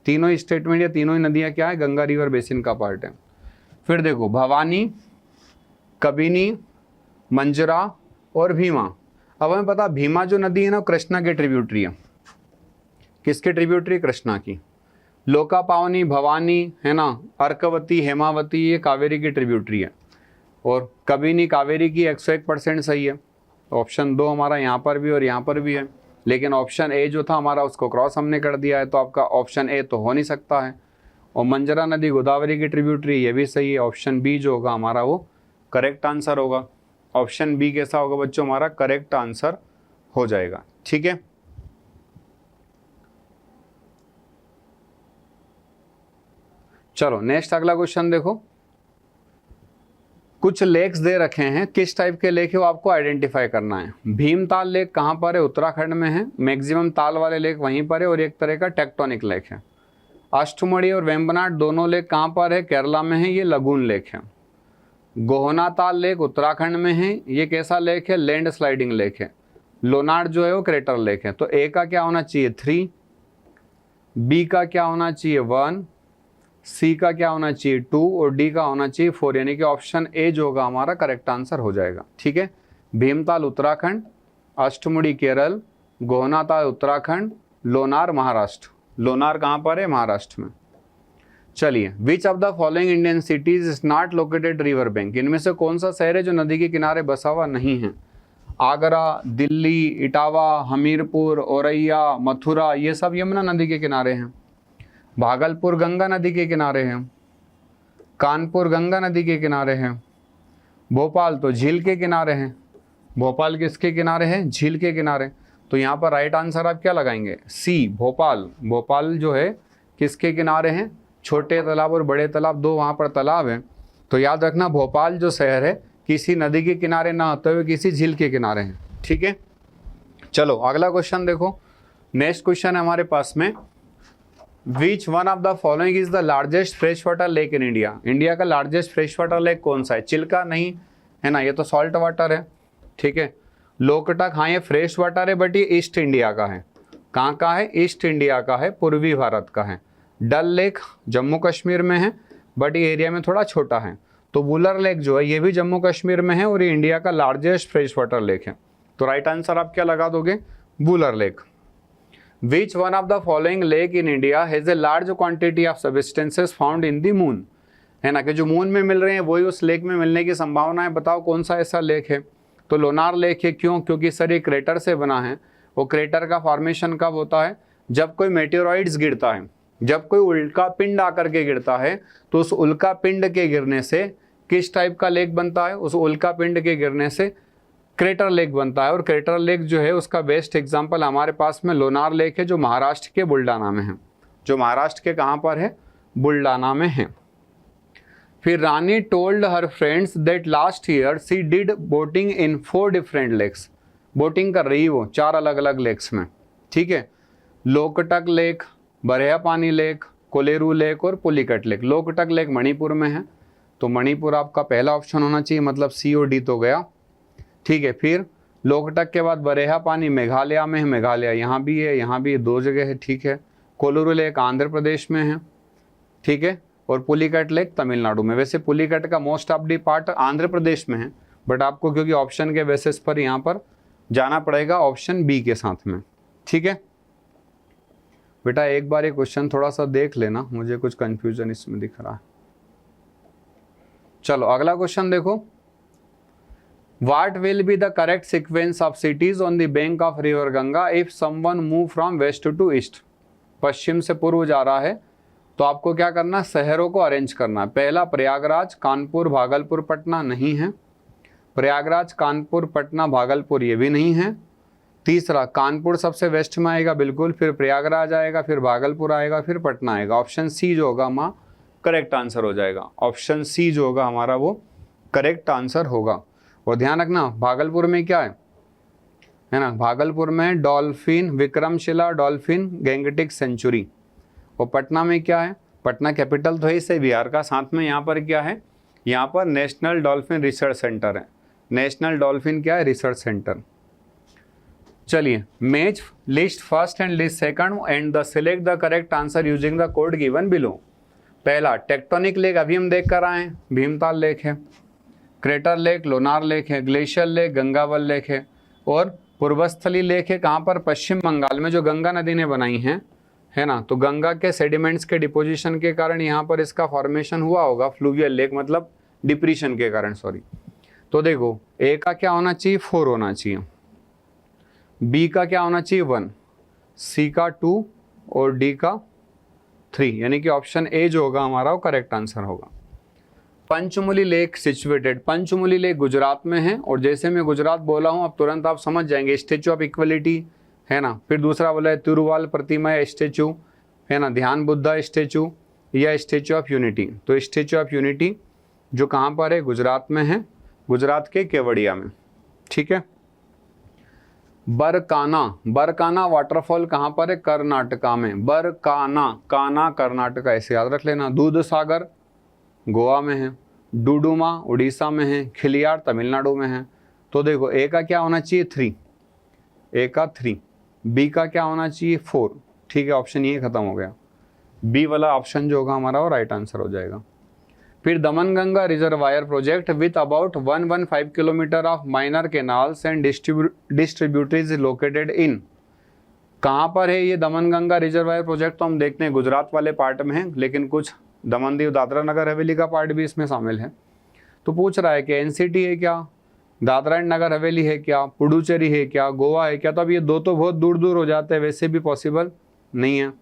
तीनों स्टेटमेंट या तीनों ही नदियाँ क्या है, गंगा रिवर बेसिन का पार्ट है। फिर देखो भवानी, कबिनी, मंजरा और भीमा। अब हमें पता भीमा जो नदी है ना कृष्णा की ट्रिब्यूटरी है। किसके ट्रिब्यूटरी? कृष्णा की। लोकापावनी, भवानी है ना, अर्कवती, हेमावती ये कावेरी की ट्रिब्यूटरी है। और कबिनी कावेरी की 101% सही है। ऑप्शन 2 हमारा यहाँ पर भी और यहाँ पर भी है, लेकिन ऑप्शन ए जो था हमारा उसको क्रॉस हमने कर दिया है, तो आपका ऑप्शन ए तो हो नहीं सकता है। और मंजरा नदी गोदावरी की ट्रिब्यूटरी, ये भी सही है। ऑप्शन बी जो होगा हमारा वो करेक्ट आंसर होगा। ऑप्शन बी कैसा होगा बच्चों? हमारा करेक्ट आंसर हो जाएगा। ठीक है, चलो नेक्स्ट अगला क्वेश्चन देखो। कुछ लेक्स दे रखे हैं, किस टाइप के लेक है वो आपको आइडेंटिफाई करना है। भीमताल लेक कहाँ पर है? उत्तराखंड में है। मैक्सिमम ताल वाले लेक वहीं पर है और एक तरह का टेक्टोनिक लेक है। अष्टमुड़ी और वेम्बनाड दोनों लेक कहाँ पर है? केरला में है, ये लगून लेक है। गोहनाताल लेक उत्तराखंड में है, ये कैसा लेक है? लैंड स्लाइडिंग लेक है। लोनार जो है वो क्रेटर लेक है। तो ए का क्या होना चाहिए? 3, बी का क्या होना चाहिए? 1, सी का क्या होना चाहिए? 2 और डी का होना चाहिए 4, यानी कि ऑप्शन ए जो होगा हमारा करेक्ट आंसर हो जाएगा। ठीक है, भीमताल उत्तराखंड, अष्टमुड़ी केरल, गोहनाताल उत्तराखंड, लोनार महाराष्ट्र। लोनार कहाँ पर है? महाराष्ट्र में। चलिए, विच of the following Indian cities is not located river bank? इनमें से कौन सा शहर है जो नदी के किनारे बसा हुआ नहीं है? आगरा, दिल्ली, इटावा, हमीरपुर, औरैया, मथुरा, ये सब यमुना नदी के किनारे हैं। भागलपुर गंगा नदी के किनारे हैं। कानपुर गंगा नदी के किनारे हैं। भोपाल तो झील के किनारे हैं। भोपाल किसके किनारे है? झील के किनारे। तो यहाँ पर राइट आंसर आप क्या लगाएंगे? सी, भोपाल। भोपाल जो है किसके किनारे हैं? छोटे तालाब और बड़े तालाब, दो वहाँ पर तालाब हैं। तो याद रखना भोपाल जो शहर है किसी नदी के किनारे ना होते हुए किसी झील के किनारे हैं। ठीक है, चलो अगला क्वेश्चन देखो। नेक्स्ट क्वेश्चन है हमारे पास में, which one of the following is the largest fresh water lake in India? India का लार्जेस्ट फ्रेश वाटर लेक कौन सा है? चिल्का नहीं है ना, ये तो सॉल्ट वाटर है। ठीक है, लोकटक, हाँ ये फ्रेश वाटर है बट ये ईस्ट इंडिया का है। कहाँ का है? ईस्ट इंडिया का है, पूर्वी भारत का है। डल लेक जम्मू कश्मीर में है बट ये एरिया में थोड़ा छोटा है। तो वुलर लेक जो है ये भी जम्मू कश्मीर में है और ये इंडिया का लार्जेस्ट फ्रेश वाटर लेक है। तो राइट आंसर आप क्या लगा दोगे? Wular lake. Which one of the following lake in India has a large quantity of substances found in the moon? है ना, कि जो मून में मिल रहे हैं वही उस लेक में मिलने की संभावना है। बताओ कौन सा ऐसा लेक है? तो लोनार लेक है। क्यों? क्योंकि सर ये क्रेटर से बना है। वो क्रेटर का फॉर्मेशन कब होता है? जब कोई मेटेओराइड्स गिरता है, जब कोई उल्का पिंड आकर के गिरता है, तो उस उल्का पिंड के गिरने से किस टाइप का लेक बनता है? उस उल्का पिंड के गिरने से क्रेटर लेक बनता है। और क्रेटर लेक जो है उसका बेस्ट एग्जांपल हमारे पास में लोनार लेक है, जो महाराष्ट्र के बुल्डाना में है। जो महाराष्ट्र के कहाँ पर है? बुल्डाना में है। फिर Rani told her friends that last year she did boating in 4 different lakes. Boating कर रही वो 4 अलग अलग लेक्स में। ठीक है, लोकटक लेक, बरेहा पानी लेक, कोलेरू लेक और पुलिकट लेक। लोकटक लेक मणिपुर में है, तो मणिपुर आपका पहला ऑप्शन होना चाहिए, मतलब सी और डी तो गया। ठीक है, फिर लोकटक के बाद बरेहा पानी मेघालय में है। मेघालय यहाँ भी है, यहाँ भी 2 जगह है। ठीक है, कोलेरू लेक आंध्र प्रदेश में है। ठीक है, और पुलिकट लेक तमिलनाडु में। वैसे पुलिकट का most of the part Andhra Pradesh में है, बट आपको क्योंकि ऑप्शन के बेसिस पर यहाँ पर जाना पड़ेगा ऑप्शन बी के साथ में। ठीक है बेटा, एक बार ये क्वेश्चन थोड़ा सा देख लेना, मुझे कुछ कंफ्यूजन इसमें दिख रहा है। चलो अगला क्वेश्चन देखो। What will be the correct sequence of cities on the bank of river Ganga if someone move from west to east? पश्चिम से पूर्व जा रहा है तो आपको क्या करना? शहरों को अरेंज करना है। पहला प्रयागराज, कानपुर, भागलपुर, पटना नहीं है। प्रयागराज, कानपुर, पटना, भागलपुर ये भी नहीं है। तीसरा कानपुर सबसे वेस्ट में आएगा बिल्कुल, फिर प्रयागराज आएगा, फिर भागलपुर आएगा, फिर पटना आएगा। ऑप्शन सी जो होगा हमारा करेक्ट आंसर हो जाएगा। ऑप्शन सी जो होगा हमारा वो करेक्ट आंसर होगा। और ध्यान रखना भागलपुर में क्या है ना, भागलपुर में dolphin, Vikramshila dolphin Gangetic sanctuary. और पटना में क्या है? पटना कैपिटल तो है इसे बिहार का, साथ में यहाँ पर क्या है? यहाँ पर नेशनल डॉल्फिन रिसर्च सेंटर है। नेशनल डॉल्फिन क्या है? Research centre. चलिए, match list first and list second and the select the correct answer using the code given below. पहला टेक्टोनिक लेक अभी हम देख कर आए हैं, भीमताल लेक है, क्रेटर लेक लोनार लेक है, ग्लेशियर लेक गंगावल लेक है, और पूर्वस्थली लेक है कहाँ पर, पश्चिम बंगाल में, जो गंगा नदी ने बनाई है ना। तो गंगा के सेडिमेंट्स के डिपोजिशन के कारण यहाँ पर इसका फॉर्मेशन हुआ होगा, फ्लूवियल लेक मतलब डिप्रेशन के कारण, सॉरी। तो देखो ए का क्या होना चाहिए, 4 होना चाहिए, बी का क्या होना चाहिए, 1, सी का 2 और डी का 3, यानी कि ऑप्शन ए जो होगा हमारा वो करेक्ट आंसर होगा। पंचमुली लेक सिचुएटेड, पंचमुली लेक गुजरात में है, और जैसे मैं गुजरात बोला हूँ अब तुरंत आप समझ जाएंगे, स्टेचू ऑफ इक्वलिटी है ना, फिर दूसरा बोला है तिरुवाल प्रतिमा स्टेचू है ना, ध्यान बुद्धा स्टेचू या स्टेचू ऑफ यूनिटी। तो स्टेचू ऑफ यूनिटी जो कहाँ पर है, गुजरात में है, गुजरात के केवड़िया में, ठीक है। बरकाना, बरकाना वाटरफॉल कहाँ पर है, कर्नाटका में, बरकाना, काना कर्नाटका, ऐसे याद रख लेना। दूध सागर गोवा में है, डुडुमा उड़ीसा में है, खिलियार तमिलनाडु में है। तो देखो ए का क्या होना चाहिए, 3, ए का 3, बी का क्या होना चाहिए, 4, ठीक है, ऑप्शन ये खत्म हो गया, बी वाला ऑप्शन जो होगा हमारा वो राइट आंसर हो जाएगा। फिर Damanganga reservoir project with about 115 kilometre of minor canals and distributaries located in, कहाँ पर है ये दमनगंगा रिजर्वायर प्रोजेक्ट, तो हम देखते हैं गुजरात वाले पार्ट में है, लेकिन कुछ दमन दीव दादरा नगर हवेली का पार्ट भी इसमें शामिल है। तो पूछ रहा है कि एनसीटी है क्या, दादरा एंड नगर हवेली है क्या, पुडुचेरी है क्या, गोवा है क्या। तो अब ये दो तो बहुत दूर दूर हो जाते हैं, वैसे भी पॉसिबल नहीं है,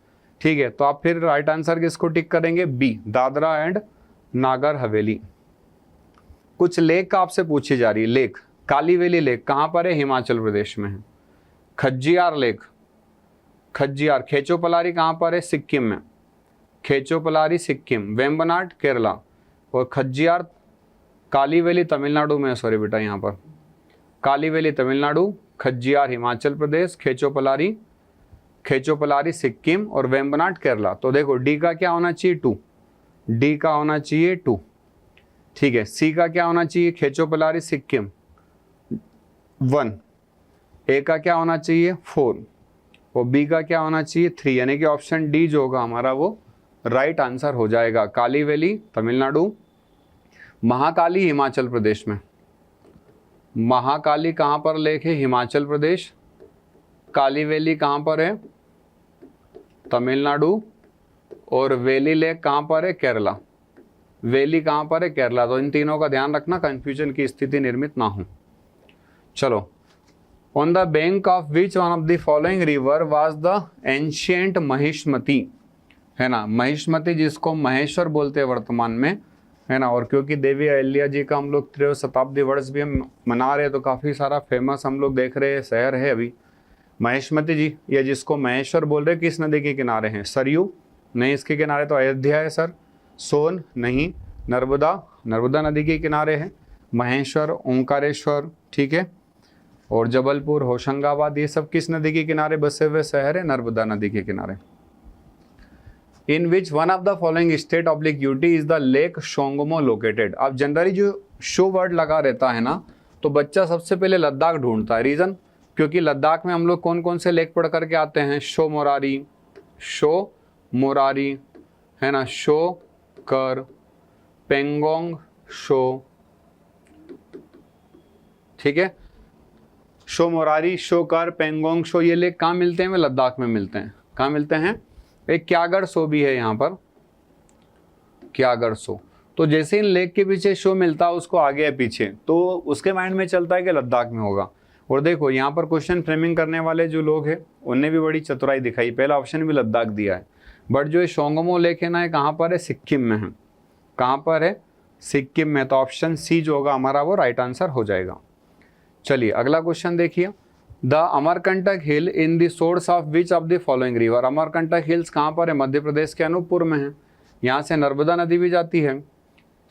ठीक है। तो आप फिर राइट आंसर किसको टिक करेंगे, बी, दादरा एंड नागर हवेली। कुछ लेक का आपसे पूछी जा रही है, लेक कालीवेली लेक कहाँ पर है, हिमाचल प्रदेश में है। खज्जियार लेक, खज्जियार खेचोपलारी कहाँ पर है, सिक्किम में, खेचोपलारी सिक्किम, वेम्बनाड केरला, और खज्जियार कालीवेली तमिलनाडु में, सॉरी बेटा यहाँ पर कालीवेली तमिलनाडु, खज्जियार हिमाचल प्रदेश, खेचोपलारी सिक्किम और वेम्बनाड केरला। तो देखो डी का क्या होना चाहिए, 2, डी का होना चाहिए 2, ठीक है। सी का क्या होना चाहिए, खेचोपलारी सिक्किम 1, ए का क्या होना चाहिए 4 और बी का क्या होना चाहिए 3, यानी कि ऑप्शन डी जो होगा हमारा वो राइट आंसर हो जाएगा। कालीवेली तमिलनाडु, महाकाली हिमाचल प्रदेश में, महाकाली कहाँ पर लेक है, हिमाचल प्रदेश, कालीवेली कहाँ पर है, तमिलनाडु, और वेली लेक कहाँ पर है, केरला, वेली कहाँ पर है, केरला। तो इन तीनों का ध्यान रखना, कंफ्यूजन की स्थिति निर्मित ना हो। चलो, on the bank of which one of the following river was the ancient Mahishmati, है ना, महिष्मती जिसको महेश्वर बोलते हैं वर्तमान में, है ना। और क्योंकि देवी अहिल्या जी का हम लोग 3 शताब्दी वर्ष भी हम मना रहे हैं, तो काफ़ी सारा फेमस हम लोग देख रहे हैं शहर है अभी महिष्मती जी, या जिसको महेश्वर बोल रहे, किस नदी के किनारे हैं, सरयू नहीं, इसके किनारे तो अयोध्या है सर, सोन नहीं, नर्मदा, नर्मदा नदी के किनारे है, महेश्वर, ओंकारेश्वर, ठीक है, और जबलपुर, होशंगाबाद, ये सब किस नदी के किनारे बसे हुए शहर है, नर्मदा नदी के किनारे। In which one of the following state oblique UT is the lake Tsomgo located. अब जनरली जो शो वर्ड लगा रहता है ना, तो बच्चा सबसे पहले लद्दाख ढूंढता है, रीज़न क्योंकि लद्दाख में हम लोग कौन कौन से लेक पढ़ करके आते हैं, शो मोरारी है ना, शो कर, पेंगोंग शो, ठीक है, शो मोरारी, शो कर, पेंगोंग शो, ये लेक कहाँ मिलते हैं, वे लद्दाख में मिलते हैं। कहाँ मिलते हैं, एक क्यागढ़ शो भी है यहाँ पर, क्यागढ़ शो। तो जैसे इन लेक के पीछे शो मिलता है उसको आगे है पीछे, तो उसके माइंड में चलता है कि लद्दाख में होगा। और देखो यहाँ पर क्वेश्चन फ्रेमिंग करने वाले जो लोग हैं उनने भी बड़ी चतुराई दिखाई, पहला ऑप्शन भी लद्दाख दिया है, बट जो ये शोंगमो लेक है ना, ये कहाँ पर है, सिक्किम में है। कहाँ पर है, सिक्किम में। तो ऑप्शन सी जो होगा हमारा वो राइट आंसर हो जाएगा। चलिए अगला क्वेश्चन देखिए, the Amarkantak hill in the source of which of the following river. Amarkantak hills कहाँ पर है, मध्य प्रदेश के अनूपपुर में है। यहाँ से नर्मदा नदी भी जाती है,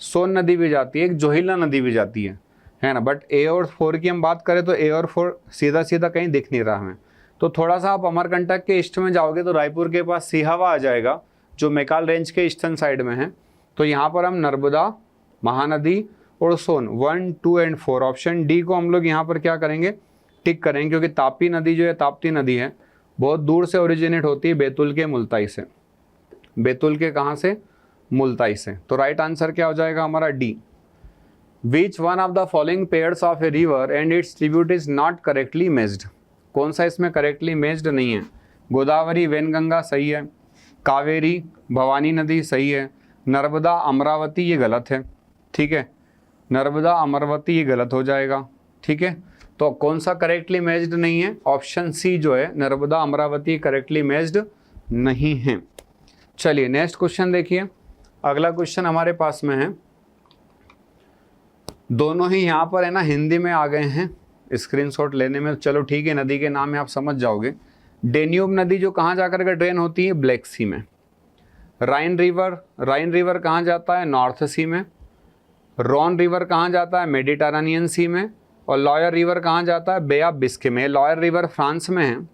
सोन नदी भी जाती है, एक जोहिला नदी भी जाती है ना। बट ए और 4 की हम बात करें तो ए और 4 सीधा सीधा कहीं दिख नहीं रहा हमें। तो थोड़ा सा आप अमरकंटक के ईस्ट में जाओगे तो रायपुर के पास सिहावा आ जाएगा, जो मैकाल रेंज के ईस्टर्न साइड में है। तो यहाँ पर हम नर्मदा, महानदी और सोन 1, 2 एंड 4, ऑप्शन डी को हम लोग यहाँ पर क्या करेंगे, टिक करें, क्योंकि तापी नदी जो है, ताप्ती नदी है, बहुत दूर से ओरिजिनेट होती है, बैतूल के मुल्ताई से। बैतूल के कहाँ से? मुल्ताई से। तो राइट आंसर क्या हो जाएगा हमारा D. Which one of the following pairs of a river and its tribute is not correctly matched? कौन सा इसमें करेक्टली मेज्ड नहीं है? गोदावरी वेनगंगा सही है, कावेरी भवानी नदी सही है, नर्मदा अमरावती ये गलत है, ठीक है, नर्मदा अमरावती ये गलत हो जाएगा, ठीक है। तो कौन सा करेक्टली मैच्ड नहीं है? ऑप्शन सी जो है नर्मदा अमरावती करेक्टली मैच्ड नहीं है। चलिए नेक्स्ट क्वेश्चन देखिए। अगला क्वेश्चन हमारे पास में है, दोनों ही यहाँ पर है ना हिंदी में आ गए हैं स्क्रीनशॉट लेने में, चलो ठीक है, नदी के नाम है आप समझ जाओगे। डेन्यूब नदी जो कहाँ जाकर के ड्रेन होती है? ब्लैक सी में। राइन रिवर कहाँ जाता है? नॉर्थ सी में। रॉन रिवर कहाँ जाता है? मेडिटरेनियन सी में। और लॉयर रिवर कहाँ जाता है? बे ऑफ बिस्के में। लॉयर रिवर फ्रांस में है,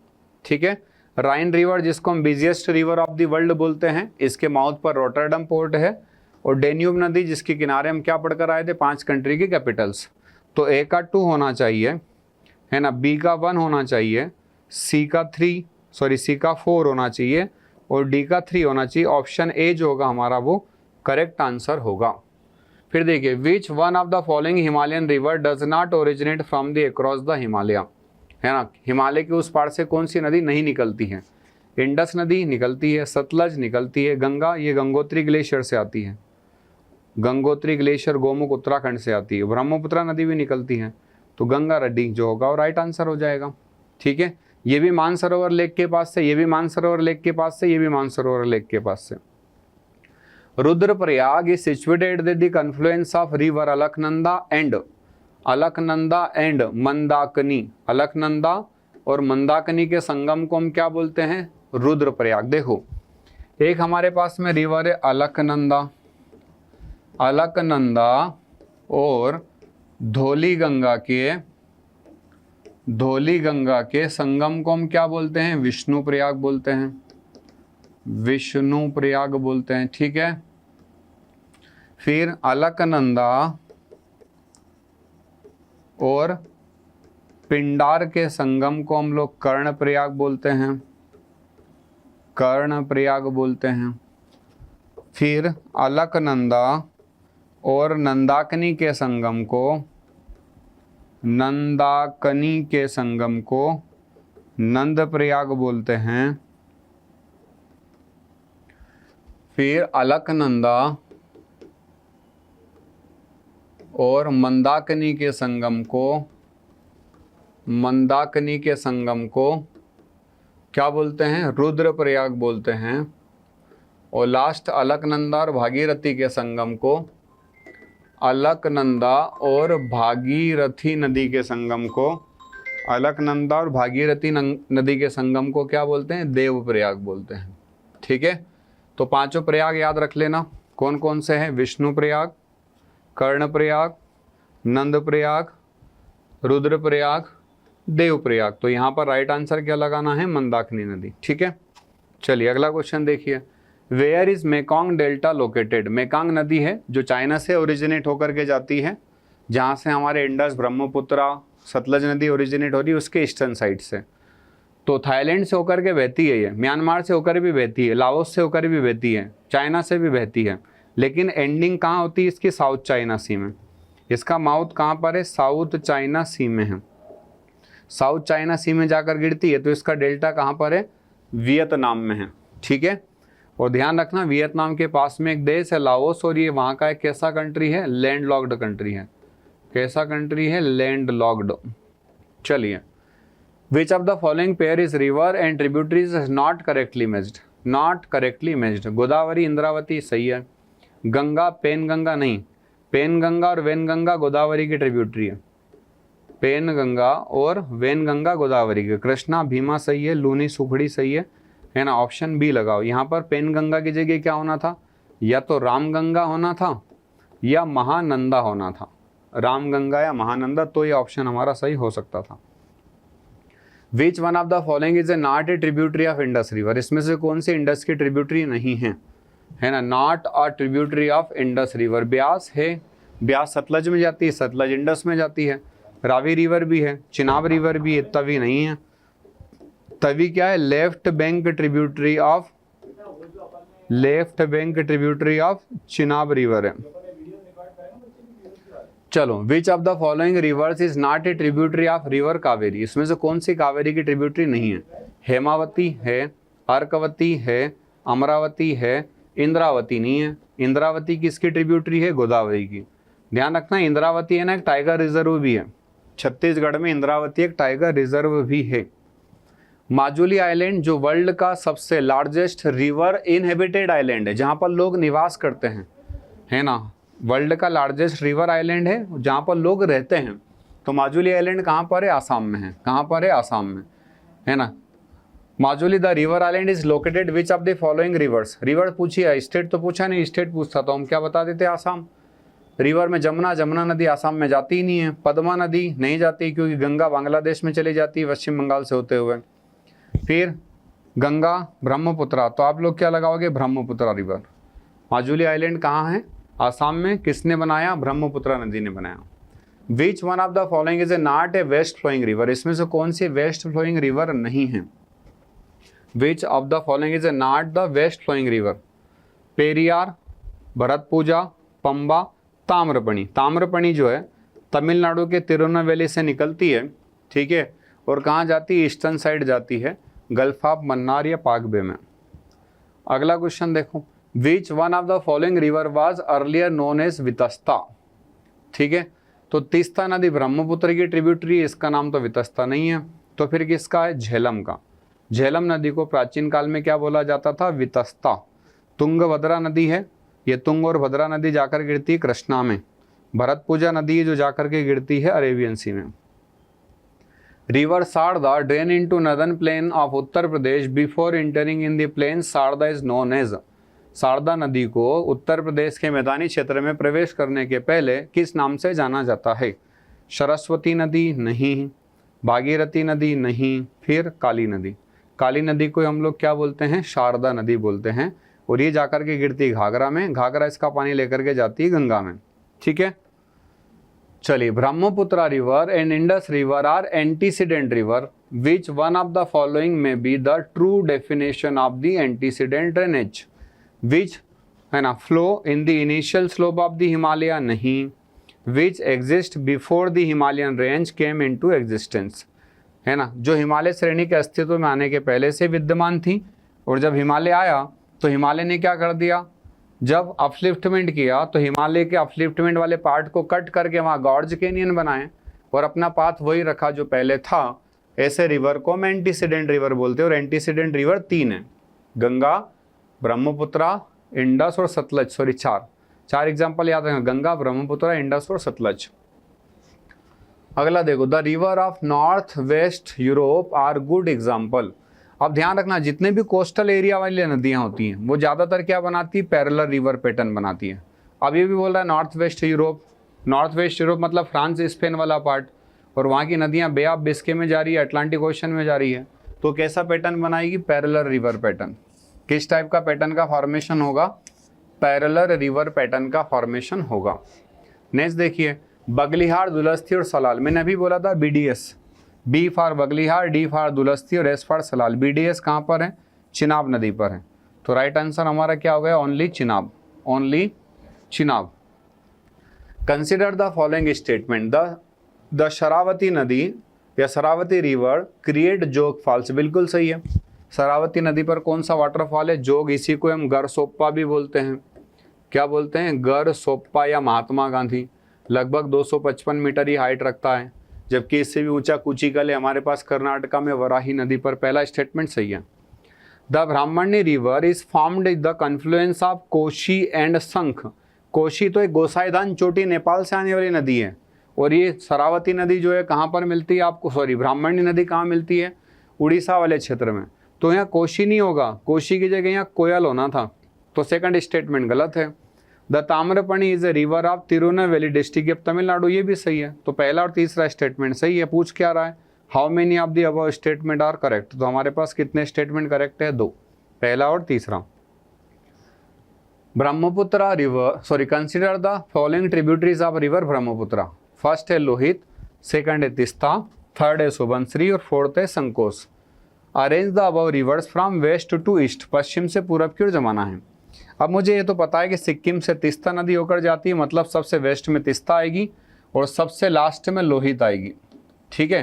ठीक है। राइन रिवर जिसको हम busiest river of the world बोलते हैं, इसके माउथ पर रोटरडम पोर्ट है। और डेन्यूब नदी जिसके किनारे हम क्या पढ़कर आए थे? 5 कंट्री की कैपिटल्स। तो ए का 2 होना चाहिए, है ना, बी का 1 होना चाहिए, सी का 4 होना चाहिए और डी का 3 होना चाहिए। ऑप्शन ए जो होगा हमारा वो करेक्ट आंसर होगा। फिर देखिए, विच one of the following Himalayan river does not originate from the across the Himalaya? है ना, हिमालय के उस पार से कौन सी नदी नहीं निकलती है? इंडस नदी निकलती है, सतलज निकलती है, गंगा ये गंगोत्री ग्लेशियर से आती है, गंगोत्री ग्लेशियर गोमुख उत्तराखंड से आती है, ब्रह्मपुत्र नदी भी निकलती है। तो गंगा रेड्डी जो होगा वो राइट आंसर हो जाएगा, ठीक है। ये भी मानसरोवर लेक के पास से, ये भी मानसरोवर लेक के पास से, ये भी मानसरोवर लेक के पास से। Rudraprayag is situated at the confluence of river Alaknanda and Mandakini. Alaknanda और मंदाकिनी के संगम को हम क्या बोलते हैं? रुद्रप्रयाग। देखो, एक हमारे पास में रिवर है अलकनंदा और धौली गंगा के संगम को हम क्या बोलते हैं? विष्णुप्रयाग बोलते हैं, विष्णुप्रयाग बोलते हैं, ठीक है। फिर अलकनंदा और पिंडार के संगम को हम लोग कर्णप्रयाग बोलते हैं, कर्णप्रयाग बोलते हैं। फिर अलकनंदा और नंदाकिनी के संगम को नंदप्रयाग बोलते हैं। फिर अलकनंदा और मंदाकिनी के संगम को क्या बोलते हैं? रुद्रप्रयाग बोलते हैं। और लास्ट अलकनंदा और भागीरथी के संगम को, अलकनंदा और भागीरथी नदी के संगम को, अलकनंदा और भागीरथी नदी के संगम को क्या बोलते हैं? देवप्रयाग बोलते हैं, ठीक है। तो 5 प्रयाग याद रख लेना, कौन कौन से हैं? विष्णुप्रयाग, कर्णप्रयाग, नंदप्रयाग, रुद्रप्रयाग, देवप्रयाग। तो यहाँ पर राइट आंसर क्या लगाना है? मंदाकिनी नदी, ठीक है। चलिए अगला क्वेश्चन देखिए। Where is Mekong delta located? Mekong नदी है जो चाइना से ओरिजिनेट होकर के जाती है, जहाँ से हमारे इंडस, ब्रह्मपुत्र, सतलज नदी ओरिजिनेट हो रही है उसके ईस्टर्न साइड से। तो थाईलैंड से होकर के बहती है, ये म्यांमार से होकर भी बहती है, लाओस से होकर भी बहती है, चाइना से भी बहती है, लेकिन एंडिंग कहाँ होती है इसकी? साउथ चाइना सी में। इसका माउथ कहाँ पर है? साउथ चाइना सी में है। साउथ चाइना सी में जाकर गिरती है, तो इसका डेल्टा कहाँ पर है? वियतनाम में है, ठीक है। और ध्यान रखना, वियतनाम के पास में एक देश है लाओस, और ये वहाँ का एक कैसा कंट्री है? लैंडलॉक्ड कंट्री है। कैसा कंट्री है? लैंडलॉक्ड। चलिए, विच of the following pair is river and tributaries is not correctly matched? Not correctly matched. Godavari Indravati सही है, गंगा पेनगंगा नहीं, पेनगंगा और वेनगंगा गोदावरी की ट्रिब्यूटरी है, पेनगंगा और वेनगंगा गोदावरी के। कृष्णा भीमा सही है, लूनी सुखड़ी सही है ना। ऑप्शन बी लगाओ। यहाँ पर पेनगंगा की जगह क्या होना था? या तो रामगंगा होना था या महानंदा होना था, रामगंगा या महानंदा, तो ये ऑप्शन हमारा सही हो सकता था। विच one of the following is a not a tributary of Indus river? इसमें से कौन सी इंडस की ट्रिब्यूटरी नहीं है? है ना, not a tributary of Indus river. Beas है, ब्यास सतलज में जाती है, सतलज इंडस में जाती है। रावी रिवर भी है, चिनाब रिवर भी है, तवी नहीं है। तवी क्या है? Left bank tributary of Chenab river है। चलो, विच of the following reverse is not a tributary of river Kaveri? इसमें से कौन सी कावेरी की ट्रिब्यूटरी नहीं है? हेमावती है, अर्कवती है, अमरावती है, इंद्रावती नहीं है। इंद्रावती किसकी ट्रिब्यूटरी है? गोदावरी की। ध्यान रखना, इंद्रावती है ना, एक टाइगर रिजर्व भी है। छत्तीसगढ़ में इंद्रावती एक टाइगर रिजर्व भी है। माजुली आइलैंड जो वर्ल्ड का सबसे लार्जेस्ट रिवर इनहेबिटेड आइलैंड है, जहाँ पर लोग निवास करते हैं, है ना, वर्ल्ड का लार्जेस्ट रिवर आइलैंड है जहाँ पर लोग रहते हैं। तो माजुली आइलैंड कहाँ पर है? आसाम में है। कहाँ पर है? आसाम में, है ना। Majuli the river island is located which of the following reverse? River पूछी है, स्टेट तो पूछा नहीं, स्टेट पूछता तो हम क्या बता देते? आसाम। रिवर में जमुना नदी आसाम में जाती ही नहीं है। पद्मा नदी नहीं जाती क्योंकि गंगा बांग्लादेश में चली जाती है पश्चिम बंगाल से होते हुए। फिर गंगा, ब्रह्मपुत्रा, तो आप लोग क्या लगाओगे? ब्रह्मपुत्रा रिवर। माजुली आइलैंड कहाँ है? आसाम में। किसने बनाया? ब्रह्मपुत्रा नदी ने बनाया। Which one of the following is a not a west flowing river? इसमें से कौन सी वेस्ट फ्लोइंग रिवर नहीं है? Which of the following is a not the west flowing river? Periyar, Bharathapuzha, Pamba, Tamraparni. Tamraparni जो है तमिलनाडु के तिरुनेलवेली से निकलती है, ठीक है, और कहाँ जाती है? ईस्टर्न साइड जाती है, गल्फ ऑफ मन्नार या पाक बे में। अगला क्वेश्चन देखो, which one of the following river was earlier known as Vitasta? ठीक है, तो तीस्ता नदी ब्रह्मपुत्र की ट्रिब्यूटरी, इसका नाम तो वितस्ता नहीं है, तो फिर किसका है? झेलम का। झेलम नदी को प्राचीन काल में क्या बोला जाता था? वितस्ता। तुंगभद्रा नदी है, ये तुंग और भद्रा नदी जाकर गिरती है कृष्णा में। भरतपुजा नदी है जो जाकर के गिरती है अरेबियन सी में। River Sharda drain into northern plain of Uttar Pradesh before entering in the plain Sharda is known as? Sharda नदी को उत्तर प्रदेश के मैदानी क्षेत्र में प्रवेश करने के पहले किस नाम से जाना जाता है? सरस्वती नदी नहीं, भागीरथी नदी नहीं, फिर काली नदी। काली नदी को हम लोग क्या बोलते हैं? शारदा नदी बोलते हैं, और ये जाकर के गिरती है घाघरा में, घाघरा इसका पानी लेकर के जाती है गंगा में। ठीक है, चलिए, Brahmaputra river and Indus river are antecedent river, which one of the following may be the true definition of the antecedent drainage? Which, है ना, flow in the initial slope of the Himalaya? नहीं। Which exist before the Himalayan range came into existence? है ना, जो हिमालय श्रेणी के अस्तित्व में आने के पहले से विद्यमान थी, और जब हिमालय आया तो हिमालय ने क्या कर दिया? जब अपलिफ्टमेंट किया तो हिमालय के अपलिफ्टमेंट वाले पार्ट को कट करके वहाँ गॉर्ज कैनियन बनाए और अपना पाथ वही रखा जो पहले था। ऐसे रिवर को हम एंटीसीडेंट रिवर बोलते हैं, और एंटीसीडेंट रिवर 3 है, गंगा, ब्रह्मपुत्रा, इंडस और सतलज। सॉरी, चार एग्जाम्पल याद रखना, गंगा, ब्रह्मपुत्रा, इंडस और सतलज। अगला देखो, the river of north west Europe are good example. अब ध्यान रखना, जितने भी कोस्टल एरिया वाली नदियां होती हैं वो ज़्यादातर क्या बनाती है? पैरेलल रिवर पैटर्न बनाती है। अब ये भी बोल रहा है north west Europe. North west Europe मतलब फ्रांस स्पेन वाला पार्ट, और वहाँ की नदियाँ बे ऑफ बिस्के में जा रही है, अटलांटिक ओशन में जा रही है, तो कैसा पैटर्न बनाएगी? Parallel river pattern. किस टाइप का पैटर्न का फॉर्मेशन होगा? पैरेलल रिवर पैटर्न का फॉर्मेशन होगा। नेक्स्ट देखिए, बगलिहार, दुलस्ती और सलाल। मैंने अभी बोला था BDS, B for Baglihar, D for Dulhasti और S फॉर सलाल। BDS कहाँ पर है? चिनाब नदी पर है। तो राइट आंसर हमारा क्या हो गया? Only Chenab, only Chenab. Consider the following statement, the Sharavati नदी या शरावती रिवर क्रिएट जोग फॉल्स। बिल्कुल सही है। शरावती नदी पर कौन सा वाटरफॉल है? जोग। इसी को हम गरसोप्पा भी बोलते हैं। क्या बोलते हैं? गरसोप्पा या महात्मा गांधी। लगभग 255 मीटर ही हाइट रखता है, जबकि इससे भी ऊंचा कुचिकल है हमारे पास कर्नाटका में वराही नदी पर। पहला स्टेटमेंट सही है। The Brahmani river is formed the confluence of Koshi and Sankh. Koshi तो एक गोसाईदान चोटी नेपाल से आने वाली नदी है, और ये शरावती नदी जो है कहाँ पर मिलती है आपको? सॉरी, ब्राह्मणी नदी कहाँ मिलती है? उड़ीसा वाले क्षेत्र में। तो यहाँ कोशी नहीं होगा, कोशी की जगह यहाँ कोयल होना था, तो सेकंड स्टेटमेंट गलत है। The Tamraparni is a river of Tirunelveli district of Tamil Nadu, ये भी सही है। तो पहला और तीसरा स्टेटमेंट सही है। पूछ क्या रहा है? How many of the above statement are correct? तो हमारे पास कितने स्टेटमेंट करेक्ट है? 2, पहला और तीसरा। Brahmaputra river, sorry, consider the following tributaries of river Brahmaputra. First है लोहित, सेकंड है तिस्ता, थर्ड है सुबनश्री और फोर्थ है Sankosh. Arrange the above rivers from west to east, पश्चिम से पूरब की ओर जमाना है। अब मुझे ये तो पता है कि सिक्किम से तिस्ता नदी होकर जाती है, मतलब सबसे वेस्ट में तिस्ता आएगी और सबसे लास्ट में लोहित आएगी। ठीक है,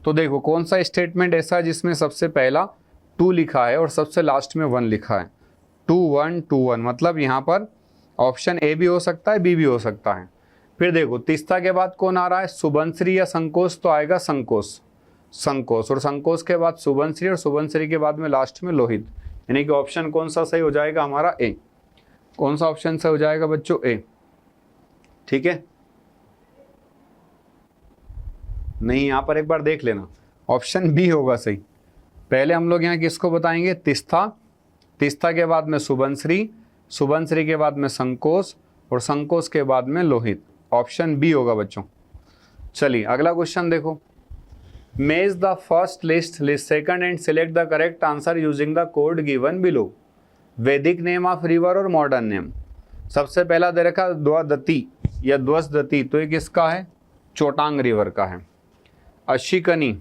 तो देखो कौन सा स्टेटमेंट ऐसा है जिसमें सबसे पहला 2 लिखा है और सबसे लास्ट में 1 लिखा है। 2 1 2 1, मतलब यहाँ पर ऑप्शन ए भी हो सकता है, बी भी हो सकता है। फिर देखो तिस्ता के बाद कौन आ रहा है, सुबनश्री या संकोस, तो आएगा संकोस, संकोस, और संकोस के बाद सुबनश्री और सुबनश्री के बाद में लास्ट में लोहित, यानी कि ऑप्शन कौन सा सही हो जाएगा हमारा, ए। कौन सा ऑप्शन सही हो जाएगा बच्चों, ए। ठीक है, नहीं यहाँ पर एक बार देख लेना, ऑप्शन बी होगा सही। पहले हम लोग यहाँ किसको बताएंगे, तिस्ता, तिस्ता के बाद में सुबनश्री, सुबनश्री के बाद में संकोस और संकोस के बाद में लोहित, ऑप्शन बी होगा बच्चों। चलिए अगला क्वेश्चन देखो, मेज the first list second and select the correct answer using the code given below. वैदिक नेम ऑफ रिवर और मॉडर्न नेम। सबसे पहला दे रखा द्वादती या ध्वजदती, तो ये किसका है, चोटांग रिवर का है। अशिकनी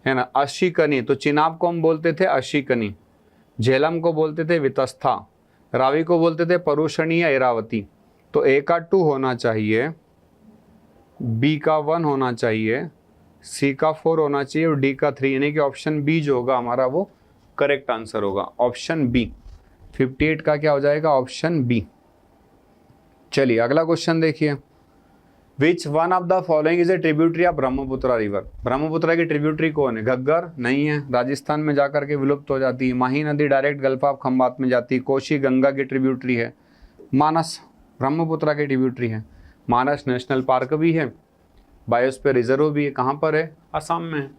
है ना, अशिकनी, तो चिनाब को हम बोलते थे अशिकनी, झेलम को बोलते थे वितस्था, रावी को बोलते थे परुषणी या इरावती। तो ए का 2 होना चाहिए, बी का 1 होना चाहिए, सी का 4 होना चाहिए और डी का 3, यानी कि ऑप्शन बी जो होगा हमारा वो करेक्ट आंसर होगा, ऑप्शन बी। 58 का क्या हो जाएगा, ऑप्शन बी। चलिए अगला क्वेश्चन देखिए, विच one of the following is A tributary of Brahmaputra river. Brahmaputra की ट्रिब्यूटरी कौन है, घग्गर नहीं है, राजस्थान में जाकर के विलुप्त हो जाती है। माही नदी डायरेक्ट गल्फ ऑफ खंबात में जाती है। कोशी गंगा की ट्रिब्यूटरी है। मानस ब्रह्मपुत्रा की ट्रिब्यूटरी है। मानस नेशनल पार्क भी है, बायोस्फीयर रिजर्व भी है। कहाँ पर है, असम में है।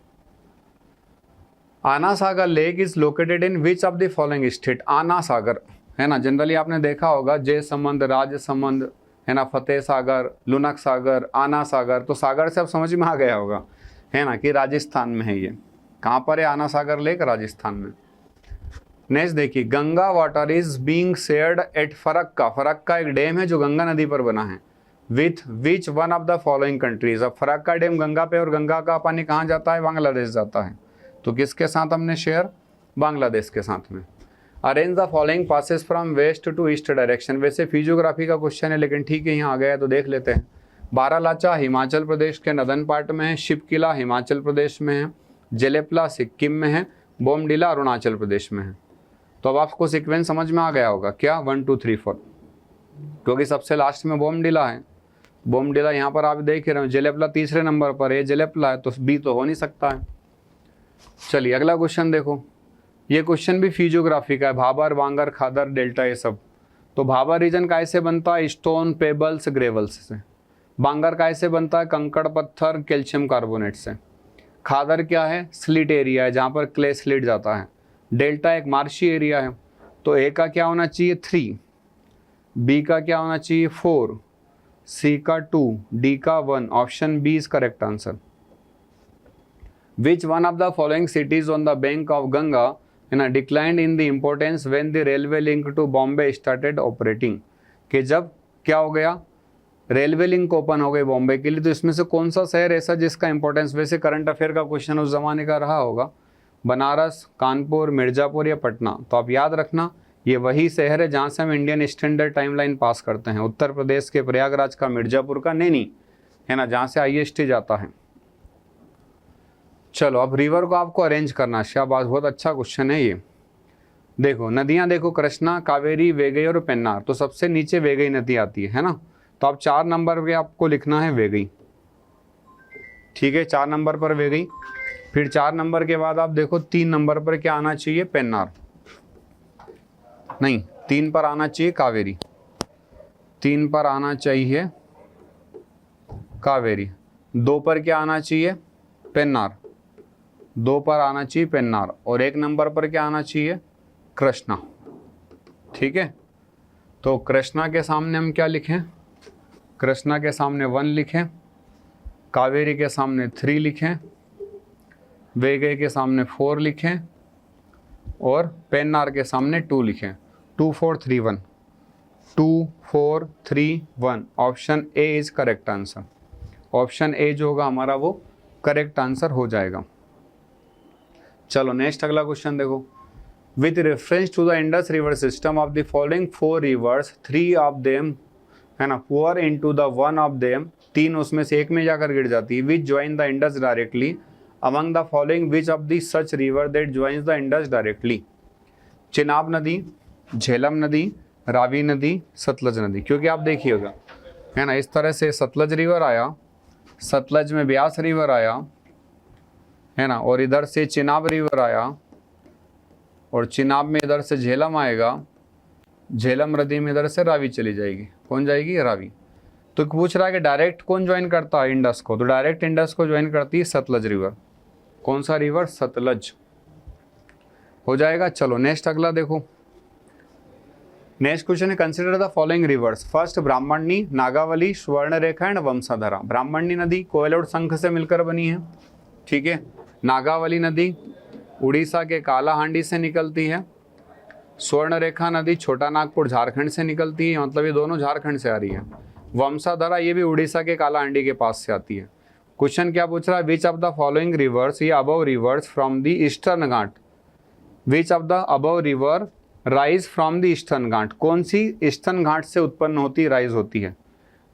Ana Sagar lake is located in which of the following state. Ana Sagar है ना, जनरली आपने देखा होगा जय संबंध, राज संबंध है ना, फतेह सागर, लुनक सागर, आना सागर, तो सागर से अब समझ में आ गया होगा है ना कि राजस्थान में है। ये कहाँ पर है आना सागर लेक, राजस्थान में। नेक्स्ट देखिए, Ganga water is being shared at Farakka. Farakka एक डैम है जो गंगा नदी पर बना है। With which one of the following countries. अब फरक्का डैम गंगा पे, और गंगा का पानी कहाँ जाता है, बांग्लादेश जाता है। तो किसके साथ हमने शेयर, बांग्लादेश के साथ में। Arrange the following passes from west to east direction. वैसे फिजियोग्राफी का क्वेश्चन है लेकिन ठीक है यहाँ आ गया है तो देख लेते हैं। बारालाचा हिमाचल प्रदेश के नदन पार्ट में है, शिवकिला हिमाचल प्रदेश में है, जेलेपला सिक्किम में है, बोमडिला अरुणाचल प्रदेश में है। तो अब आपको सीक्वेंस समझ में आ गया होगा क्या, 1 2 3 4, क्योंकि सबसे लास्ट में बोमडिला है। बोमडिला यहाँ पर आप देख रहे हो, जेलेपला तीसरे नंबर पर है, जेलेपला है तो बी तो हो नहीं सकता है। चलिए अगला क्वेश्चन देखो, ये क्वेश्चन भी फिजियोग्राफी का है। भाबर, बांगर, खादर, डेल्टा, ये सब। तो भाबर रीजन कैसे बनता है, स्टोन, पेबल्स, ग्रेवल्स से। बांगर कैसे बनता है, कंकड़ पत्थर, कैल्शियम कार्बोनेट से। खादर क्या है, स्लिट एरिया है जहाँ पर क्ले स्लिट जाता है। डेल्टा एक मार्शी एरिया है। तो ए का क्या होना चाहिए, 3, बी का क्या होना चाहिए, 4, सी का 2, डी का 1, option B is correct answer. Which one of the following cities on the bank of Ganga declined in the importance when the railway link to Bombay started operating. कि जब क्या हो गया, रेलवे लिंक ओपन हो गई बॉम्बे के लिए, तो इसमें से कौन सा शहर ऐसा जिसका इंपॉर्टेंस, वैसे करंट अफेयर का क्वेश्चन उस जमाने का रहा होगा, बनारस, कानपुर, मिर्ज़ापुर या पटना। तो आप याद रखना ये वही शहर है जहाँ से हम इंडियन स्टैंडर्ड टाइमलाइन पास करते हैं। उत्तर प्रदेश के प्रयागराज का, मिर्ज़ापुर का नैनी है ना, जहाँ से IST जाता है। चलो अब रिवर को आपको अरेंज करना, शाबाश, बहुत अच्छा क्वेश्चन है ये। देखो नदियाँ देखो, कृष्णा, कावेरी, वेगई और पेन्नार। तो सबसे नीचे वेगई नदी आती है ना, तो अब 4 नंबर पे आपको लिखना है वेगई। ठीक है, 4 नंबर पर वेगई। फिर 4 नंबर के बाद आप देखो 3 नंबर पर क्या आना चाहिए, पेन्नार। नहीं, 3 पर आना चाहिए कावेरी। 3 पर आना चाहिए कावेरी। 2 पर क्या आना चाहिए, पेन्नार। 2 पर आना चाहिए पेन्नार। और 1 नंबर पर क्या आना चाहिए, कृष्णा। ठीक है, तो कृष्णा के सामने हम क्या लिखें, कृष्णा के सामने 1 लिखें, कावेरी के सामने 3 लिखें, वेगई के सामने 4 लिखें और पेन्नार के सामने 2 लिखें। 2 4 3 1, 2 4 3 1, option A is correct answer. Option A जो होगा हमारा वो करेक्ट आंसर हो जाएगा। चलो नेक्स्ट अगला क्वेश्चन देखो। With reference to the Indus river system of the following 4 rivers 3 of them है ना pour into the one of them, 3 उसमें से एक में जाकर गिर जाती है, which join the Indus directly among the following which of the such river that joins the Indus directly. Chenab नदी, झेलम नदी, रावी नदी, सतलज नदी। क्योंकि आप देखिएगा है ना इस तरह से सतलज रिवर आया, सतलज में ब्यास रिवर आया है ना, और इधर से चिनाब रिवर आया, और चिनाब में इधर से झेलम आएगा, झेलम नदी में इधर से रावी चली जाएगी। कौन जाएगी? रावी। तो पूछ रहा है कि डायरेक्ट कौन ज्वाइन करता है इंडस को, तो डायरेक्ट इंडस को ज्वाइन करती है सतलज रिवर। कौन सा रिवर? सतलज हो जाएगा। चलो नेक्स्ट अगला देखो। नेक्स्ट क्वेश्चन है consider the following rivers. First Brahmani, Nagavali, Subarnarekha and Vamsadhara. Brahmani नदी कोयल और शंख से मिलकर बनी है, ठीक है। नागावली नदी उड़ीसा के कालाहांडी से निकलती है। स्वर्णरेखा नदी छोटा नागपुर झारखंड से निकलती है, मतलब ये दोनों झारखंड से आ रही है। वंशाधरा ये भी उड़ीसा के कालाहांडी के पास से आती है। क्वेश्चन क्या पूछ रहा है? Which of the following rivers, ये above rivers from the eastern ghat. Which of the above river rise from the eastern ghat. कौन सी ईस्टर्न घाट से उत्पन्न होती, राइज होती है?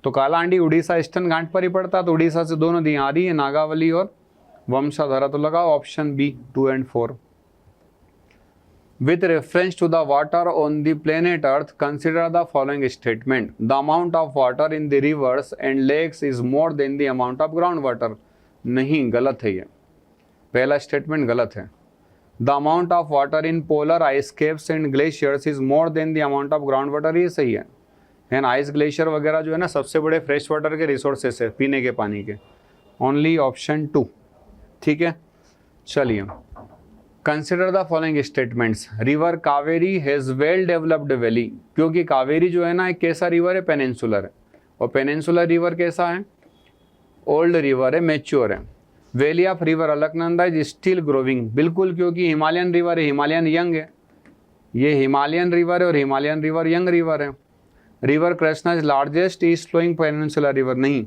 तो कालाहांडी उड़ीसा ईस्टर्न घाट पर ही पड़ता है, तो उड़ीसा से दोनों नदियाँ आ रही है, नागावली और वंशाधरा। तो लगाओ option B 2 and 4। With reference to the water on the planet Earth, consider the following statement. The amount of water in the rivers and lakes is more than the amount of groundwater. नहीं, गलत है ये, पहला statement गलत है। The amount of water in polar ice caps and glaciers is more than the amount of groundwater, ये सही है ना। आइस ग्लेशियर वगैरह जो है ना सबसे बड़े फ्रेश वाटर के रिसोर्सेस है पीने के पानी के। ओनली ऑप्शन 2, ठीक है। चलिए consider the following statements. River Kaveri has well developed valley. क्योंकि कावेरी जो है ना एक कैसा रिवर है? पेनिनसुलर है, और पेनिनसुलर रिवर कैसा है? ओल्ड रिवर है, मैच्योर है। Valley of river Alaknanda is still growing. बिल्कुल, क्योंकि हिमालयन रिवर है, हिमालयन यंग है। ये हिमालयन रिवर है और हिमालयन रिवर यंग रिवर है। River Krishna is largest east flowing peninsular river. नहीं,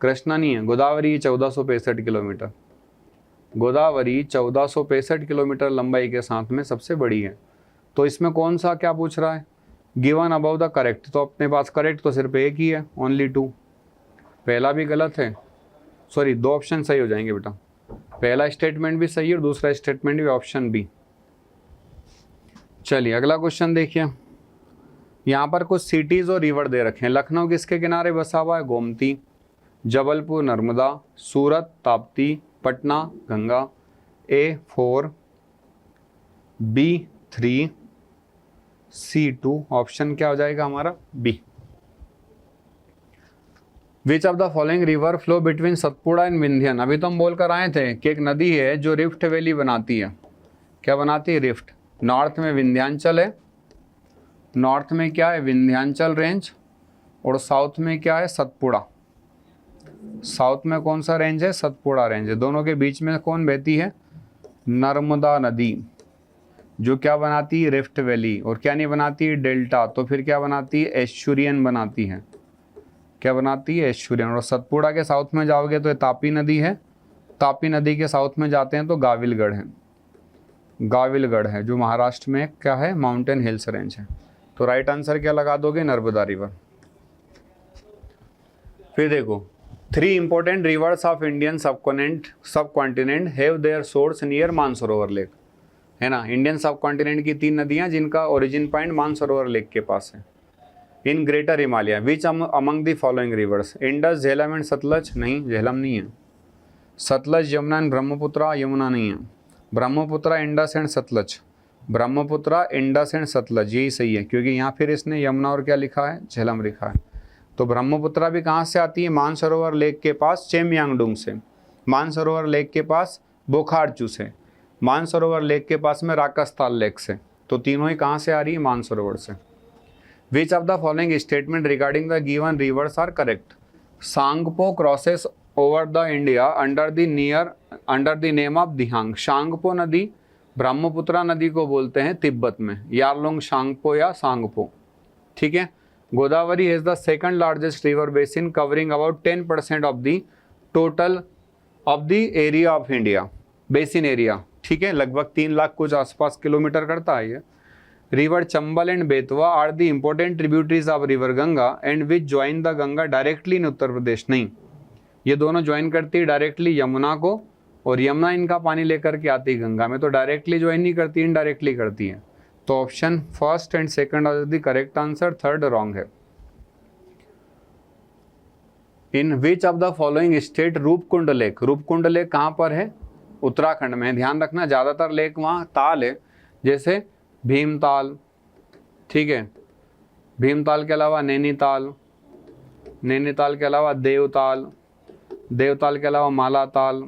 कृष्णा नहीं है, गोदावरी 1465 किलोमीटर। गोदावरी 1465 किलोमीटर लंबाई के साथ में सबसे बड़ी है। तो इसमें कौन सा क्या पूछ रहा है? Given about the correct. तो अपने पास करेक्ट तो सिर्फ एक ही है, ओनली 2। पहला भी गलत है, सॉरी 2 ऑप्शन सही हो जाएंगे बेटा। पहला स्टेटमेंट भी सही है और दूसरा स्टेटमेंट भी, ऑप्शन बी। चलिए अगला क्वेश्चन देखिए। यहाँ पर कुछ सिटीज और रिवर दे रखे हैं। लखनऊ किसके किनारे बसा हुआ है? Gomti. Jabalpur Narmada, Surat Tapti, Patna Ganga. A4, B3, C2। Option क्या हो जाएगा हमारा? B. Which of the following river flow between Satpura and Vindhyan. अभी तो हम बोल कर आए थे कि एक नदी है जो रिफ्ट वैली बनाती है। क्या बनाती है? रिफ्ट। नॉर्थ में विंध्याचल है, नॉर्थ में क्या है? विंध्याचल रेंज, और साउथ में क्या है? सतपुड़ा। साउथ में कौन सा रेंज है? सतपुड़ा रेंज है। दोनों के बीच में कौन बहती है? नर्मदा नदी, जो क्या बनाती है? Rift valley. और क्या नहीं बनाती है? डेल्टा। तो फिर क्या बनाती है? एस्चुरियन बनाती है। क्या बनाती है? एस्चुरियन। और सतपुड़ा के साउथ में जाओगे तो तापी नदी है, तापी नदी के साउथ में जाते हैं तो गाविलगढ़ है, गाविलगढ़ है जो महाराष्ट्र में क्या है? माउंटेन हिल्स रेंज है। तो राइट आंसर क्या लगा दोगे? नर्मदा रिवर। फिर देखो 3 important rivers of Indian subcontinent have their source near Mansarovar lake. है ना, इंडियन सबकॉन्टिनेंट की 3 नदियां जिनका ओरिजिन पॉइंट मानसरोवर लेक के पास है। In greater Himalaya which among the following rivers? Indus, Jhelum and Sutlej. नहीं, झेलम नहीं है। सतलज, यमुना एंड ब्रह्मपुत्रा। यमुना नहीं है। Brahmaputra, Indus and Sutlej. Brahmaputra, Indus and Sutlej, यही सही है। क्योंकि यहाँ फिर इसने यमुना और क्या लिखा है? झेलम लिखा है। तो ब्रह्मपुत्रा भी कहाँ से आती है? मानसरोवर लेक के पास चेमयांगडुंग से। मानसरोवर लेक के पास बोखारचू से। मानसरोवर लेक के पास में राकसताल लेक से। तो तीनों ही कहाँ से आ रही है? मानसरोवर से। Which of the following statement regarding the given rivers are correct? Tsangpo crosses over the India under the name of Dihang. Tsangpo नदी ब्रह्मपुत्रा नदी को बोलते हैं तिब्बत में, यारलुंग सांगपो या सांगपो, ठीक है। Godavari is the second largest river basin covering about 10% of the total of the area of India, basin area, ठीक है, लगभग 3 लाख कुछ आसपास किलोमीटर करता है ये। River Chambal and Betwa are the important tributaries of river Ganga and which join the Ganga directly in Uttar Pradesh. नहीं, ये दोनों ज्वाइन करती है डायरेक्टली यमुना को, और यमुना इनका पानी लेकर के आती है गंगा में, तो डायरेक्टली ज्वाइन नहीं करती, इनडायरेक्टली करती है। तो option first and second are the correct answer, third wrong है। In which of the following state Roopkund lake, Roopkund lake कहाँ पर है? उत्तराखंड में। ध्यान रखना ज़्यादातर लेक वहाँ ताल है, जैसे भीमताल, ठीक है, भीमताल के अलावा नैनीताल, नैनीताल के अलावा देवताल, देवताल के अलावा मालाताल,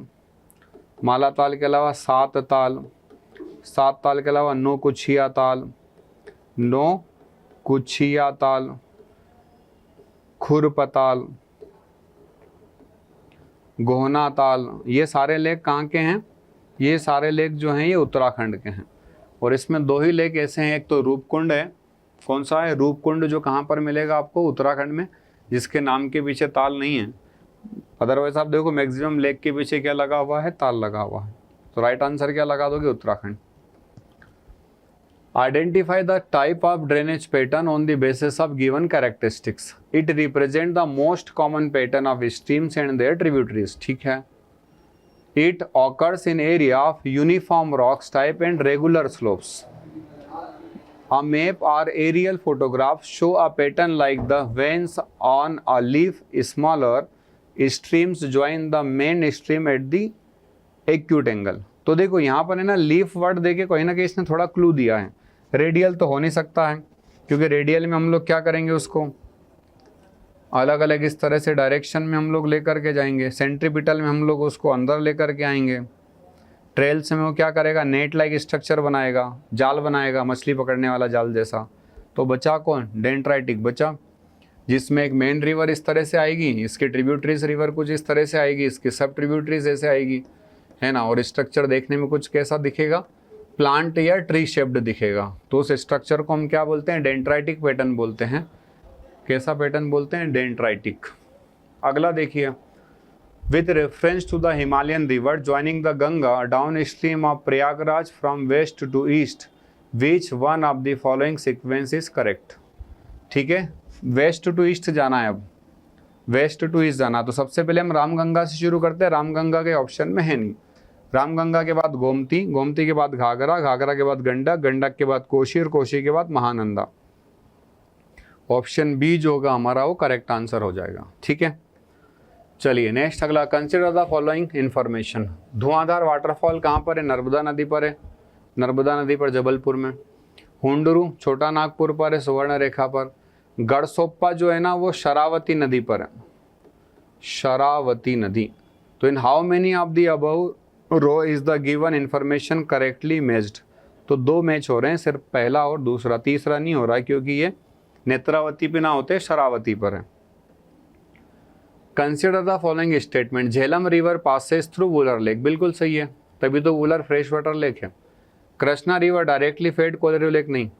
मालाताल के अलावा सात ताल, सात ताल के अलावा नौकुचिया ताल, नौकुचिया ताल, खुरपताल, गोहना ताल। ये सारे लेक कहाँ के हैं? ये सारे लेक जो हैं ये उत्तराखंड के हैं। और इसमें 2 ही लेक ऐसे हैं, एक तो रूपकुंड है, कौन सा है? रूपकुंड, जो कहाँ पर मिलेगा आपको? उत्तराखंड में, जिसके नाम के पीछे ताल नहीं है। अदरवाइज आप देखो मैक्सिमम लेक के पीछे क्या लगा हुआ है? ताल लगा हुआ है। तो राइट आंसर क्या लगा दोगे? Uttarakhand. Identify the type of drainage pattern on the basis of given characteristics. It represent the most common pattern of streams and their tributaries. ठीक है। It occurs in area of uniform rocks type and regular slopes. A map or aerial photograph show a pattern like the veins on a leaf. Smaller streams join the main stream at the acute angle. तो देखो यहाँ पर है ना, leaf word देके कहीं ना कहीं इसने थोड़ा क्लू दिया है। रेडियल तो हो नहीं सकता है, क्योंकि रेडियल में हम लोग क्या करेंगे, उसको अलग अलग इस तरह से डायरेक्शन में हम लोग लेकर के जाएंगे। सेंट्रीपिटल में हम लोग उसको अंदर लेकर के आएंगे। ट्रेल्स में वो क्या करेगा? नेट लाइक स्ट्रक्चर बनाएगा, जाल बनाएगा, मछली पकड़ने वाला जाल जैसा। तो बचा कौन? डेंड्राइटिक बचा, जिसमें एक मेन रिवर इस तरह से आएगी, इसकी ट्रिब्यूटरीज रिवर कुछ इस तरह से आएगी, इसकी सब ट्रिब्यूटरीज ऐसे आएगी, है ना। और स्ट्रक्चर देखने में कुछ कैसा दिखेगा? प्लांट या ट्री शेप्ड दिखेगा। तो उस स्ट्रक्चर को हम क्या बोलते हैं? डेंड्राइटिक पैटर्न बोलते हैं। कैसा पैटर्न बोलते हैं? डेंड्राइटिक। अगला देखिए, with reference to the Himalayan river joining the Ganga down stream of Prayagraj from west to east, which one of the following sequence is correct. ठीक है, वेस्ट टू ईस्ट जाना है, अब वेस्ट टू ईस्ट जाना। तो सबसे पहले हम रामगंगा से शुरू करते हैं। रामगंगा के ऑप्शन में है नहीं। रामगंगा के बाद गोमती, गोमती के बाद घाघरा, घाघरा के बाद गंडक, गंडक के बाद कोशी और कोशी के बाद महानंदा। ऑप्शन बी जो होगा हमारा वो करेक्ट आंसर हो जाएगा। ठीक है, चलिए नेक्स्ट अगला, consider the following information. Dhuandhar waterfall कहाँ पर है? नर्मदा नदी पर है, नर्मदा नदी पर जबलपुर में। हुंडरू छोटा नागपुर पर है, सुवर्ण रेखा पर। गढ़सोप्पा जो है ना वो शरावती नदी पर है, शरावती नदी। तो in how many of the above row is the given information correctly matched. तो 2 मैच हो रहे हैं, सिर्फ पहला और दूसरा, तीसरा नहीं हो रहा है, क्योंकि ये नेत्रावती पे ना होते, शरावती पर है। Consider the following statement. Jhelum river passes through Wular lake, बिल्कुल सही है, तभी तो वुलर फ्रेश वाटर लेक है। Krishna river directly fed Kolleru lake नहीं,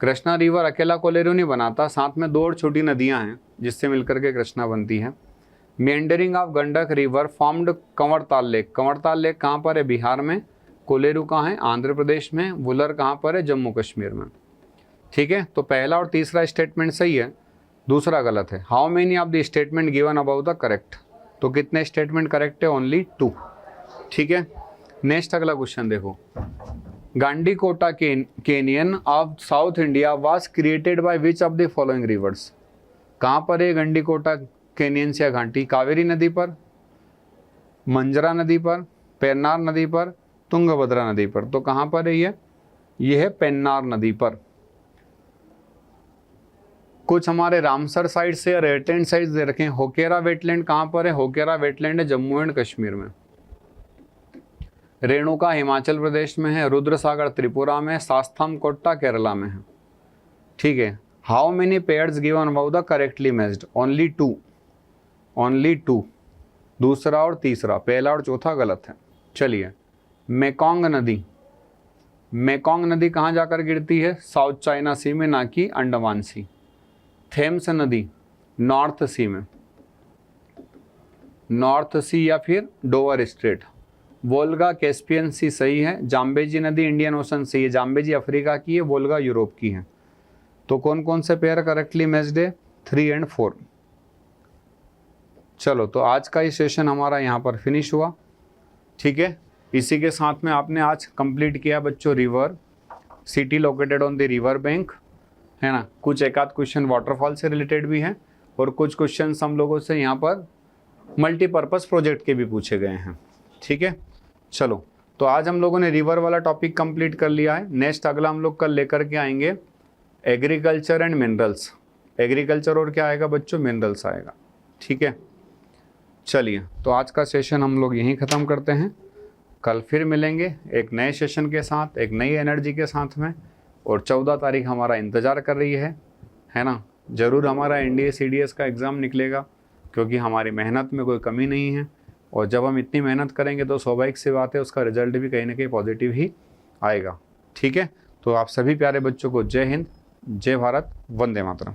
कृष्णा रिवर अकेला कोलेरू नहीं बनाता, साथ में 2 और छोटी नदियां हैं जिससे मिलकर के कृष्णा बनती है। Meandering of Gandak river formed Kanwartal lake, Kanwartal lake कहाँ पर है? बिहार में। कोलेरू कहाँ है? आंध्र प्रदेश में। वुलर कहाँ पर है? जम्मू कश्मीर में। ठीक है, तो पहला और तीसरा स्टेटमेंट सही है, दूसरा गलत है। How many of the statement given about the correct. तो कितने स्टेटमेंट करेक्ट है? ओनली 2। ठीक है, नेक्स्ट अगला क्वेश्चन देखो। Gandikota canyon of south India was created by which of the following rivers. कहाँ पर है गंडीकोटा कैनियन या घाटी? कावेरी नदी पर, मंजरा नदी पर, पेन्नार नदी पर, तुंगभद्रा नदी पर। तो कहाँ पर है ये है पेन्नार नदी पर। कुछ हमारे रामसर साइड से या रेटेंड साइड दे रखे हैं। होकेरा वेटलैंड कहाँ पर है? होकेरा वेटलैंड है जम्मू एंड कश्मीर में। रेणुका हिमाचल प्रदेश में है, रुद्रसागर त्रिपुरा में, शास्ताम कोट्टा केरला में है। ठीक है, how many pairs given about the correctly matched? Only 2, only 2। दूसरा और तीसरा, पहला और चौथा गलत है। चलिए, मेकोंग नदी, मेकोंग नदी कहाँ जाकर गिरती है? साउथ चाइना सी में, ना कि अंडमान सी। थेम्स नदी नॉर्थ सी में। नॉर्थ सी या फिर डोवर स्ट्रेट। वोल्गा कैस्पियन सी सही है। जाम्बेजी नदी इंडियन ओशन से है, जाम्बेजी अफ्रीका की है, वोल्गा यूरोप की है। तो कौन कौन से पेयर करेक्टली मैच्ड है? 3 और 4। चलो, तो आज का ये सेशन हमारा यहाँ पर फिनिश हुआ, ठीक है। इसी के साथ में आपने आज कंप्लीट किया बच्चों river, city located on the river bank, है ना। कुछ एक आध क्वेश्चन वाटरफॉल से रिलेटेड भी हैं और कुछ क्वेश्चन हम लोगों से यहाँ पर मल्टीपर्पज़ प्रोजेक्ट के भी पूछे गए हैं, ठीक है। चलो, तो आज हम लोगों ने रिवर वाला टॉपिक कंप्लीट कर लिया है। नेक्स्ट अगला हम लोग कल लेकर के आएंगे एग्रीकल्चर एंड मिनरल्स। एग्रीकल्चर और क्या आएगा बच्चों? मिनरल्स आएगा, ठीक है। चलिए, तो आज का सेशन हम लोग यहीं ख़त्म करते हैं। कल फिर मिलेंगे एक नए सेशन के साथ, एक नई एनर्जी के साथ में। और 14 तारीख हमारा इंतज़ार कर रही है ना। ज़रूर हमारा NDA CDS का एग्ज़ाम निकलेगा, क्योंकि हमारी मेहनत में कोई कमी नहीं है। और जब हम इतनी मेहनत करेंगे तो स्वाभाविक सी बात है उसका रिजल्ट भी कहीं ना कहीं पॉजिटिव ही आएगा, ठीक है। तो आप सभी प्यारे बच्चों को जय हिंद, जय भारत, वंदे मातरम।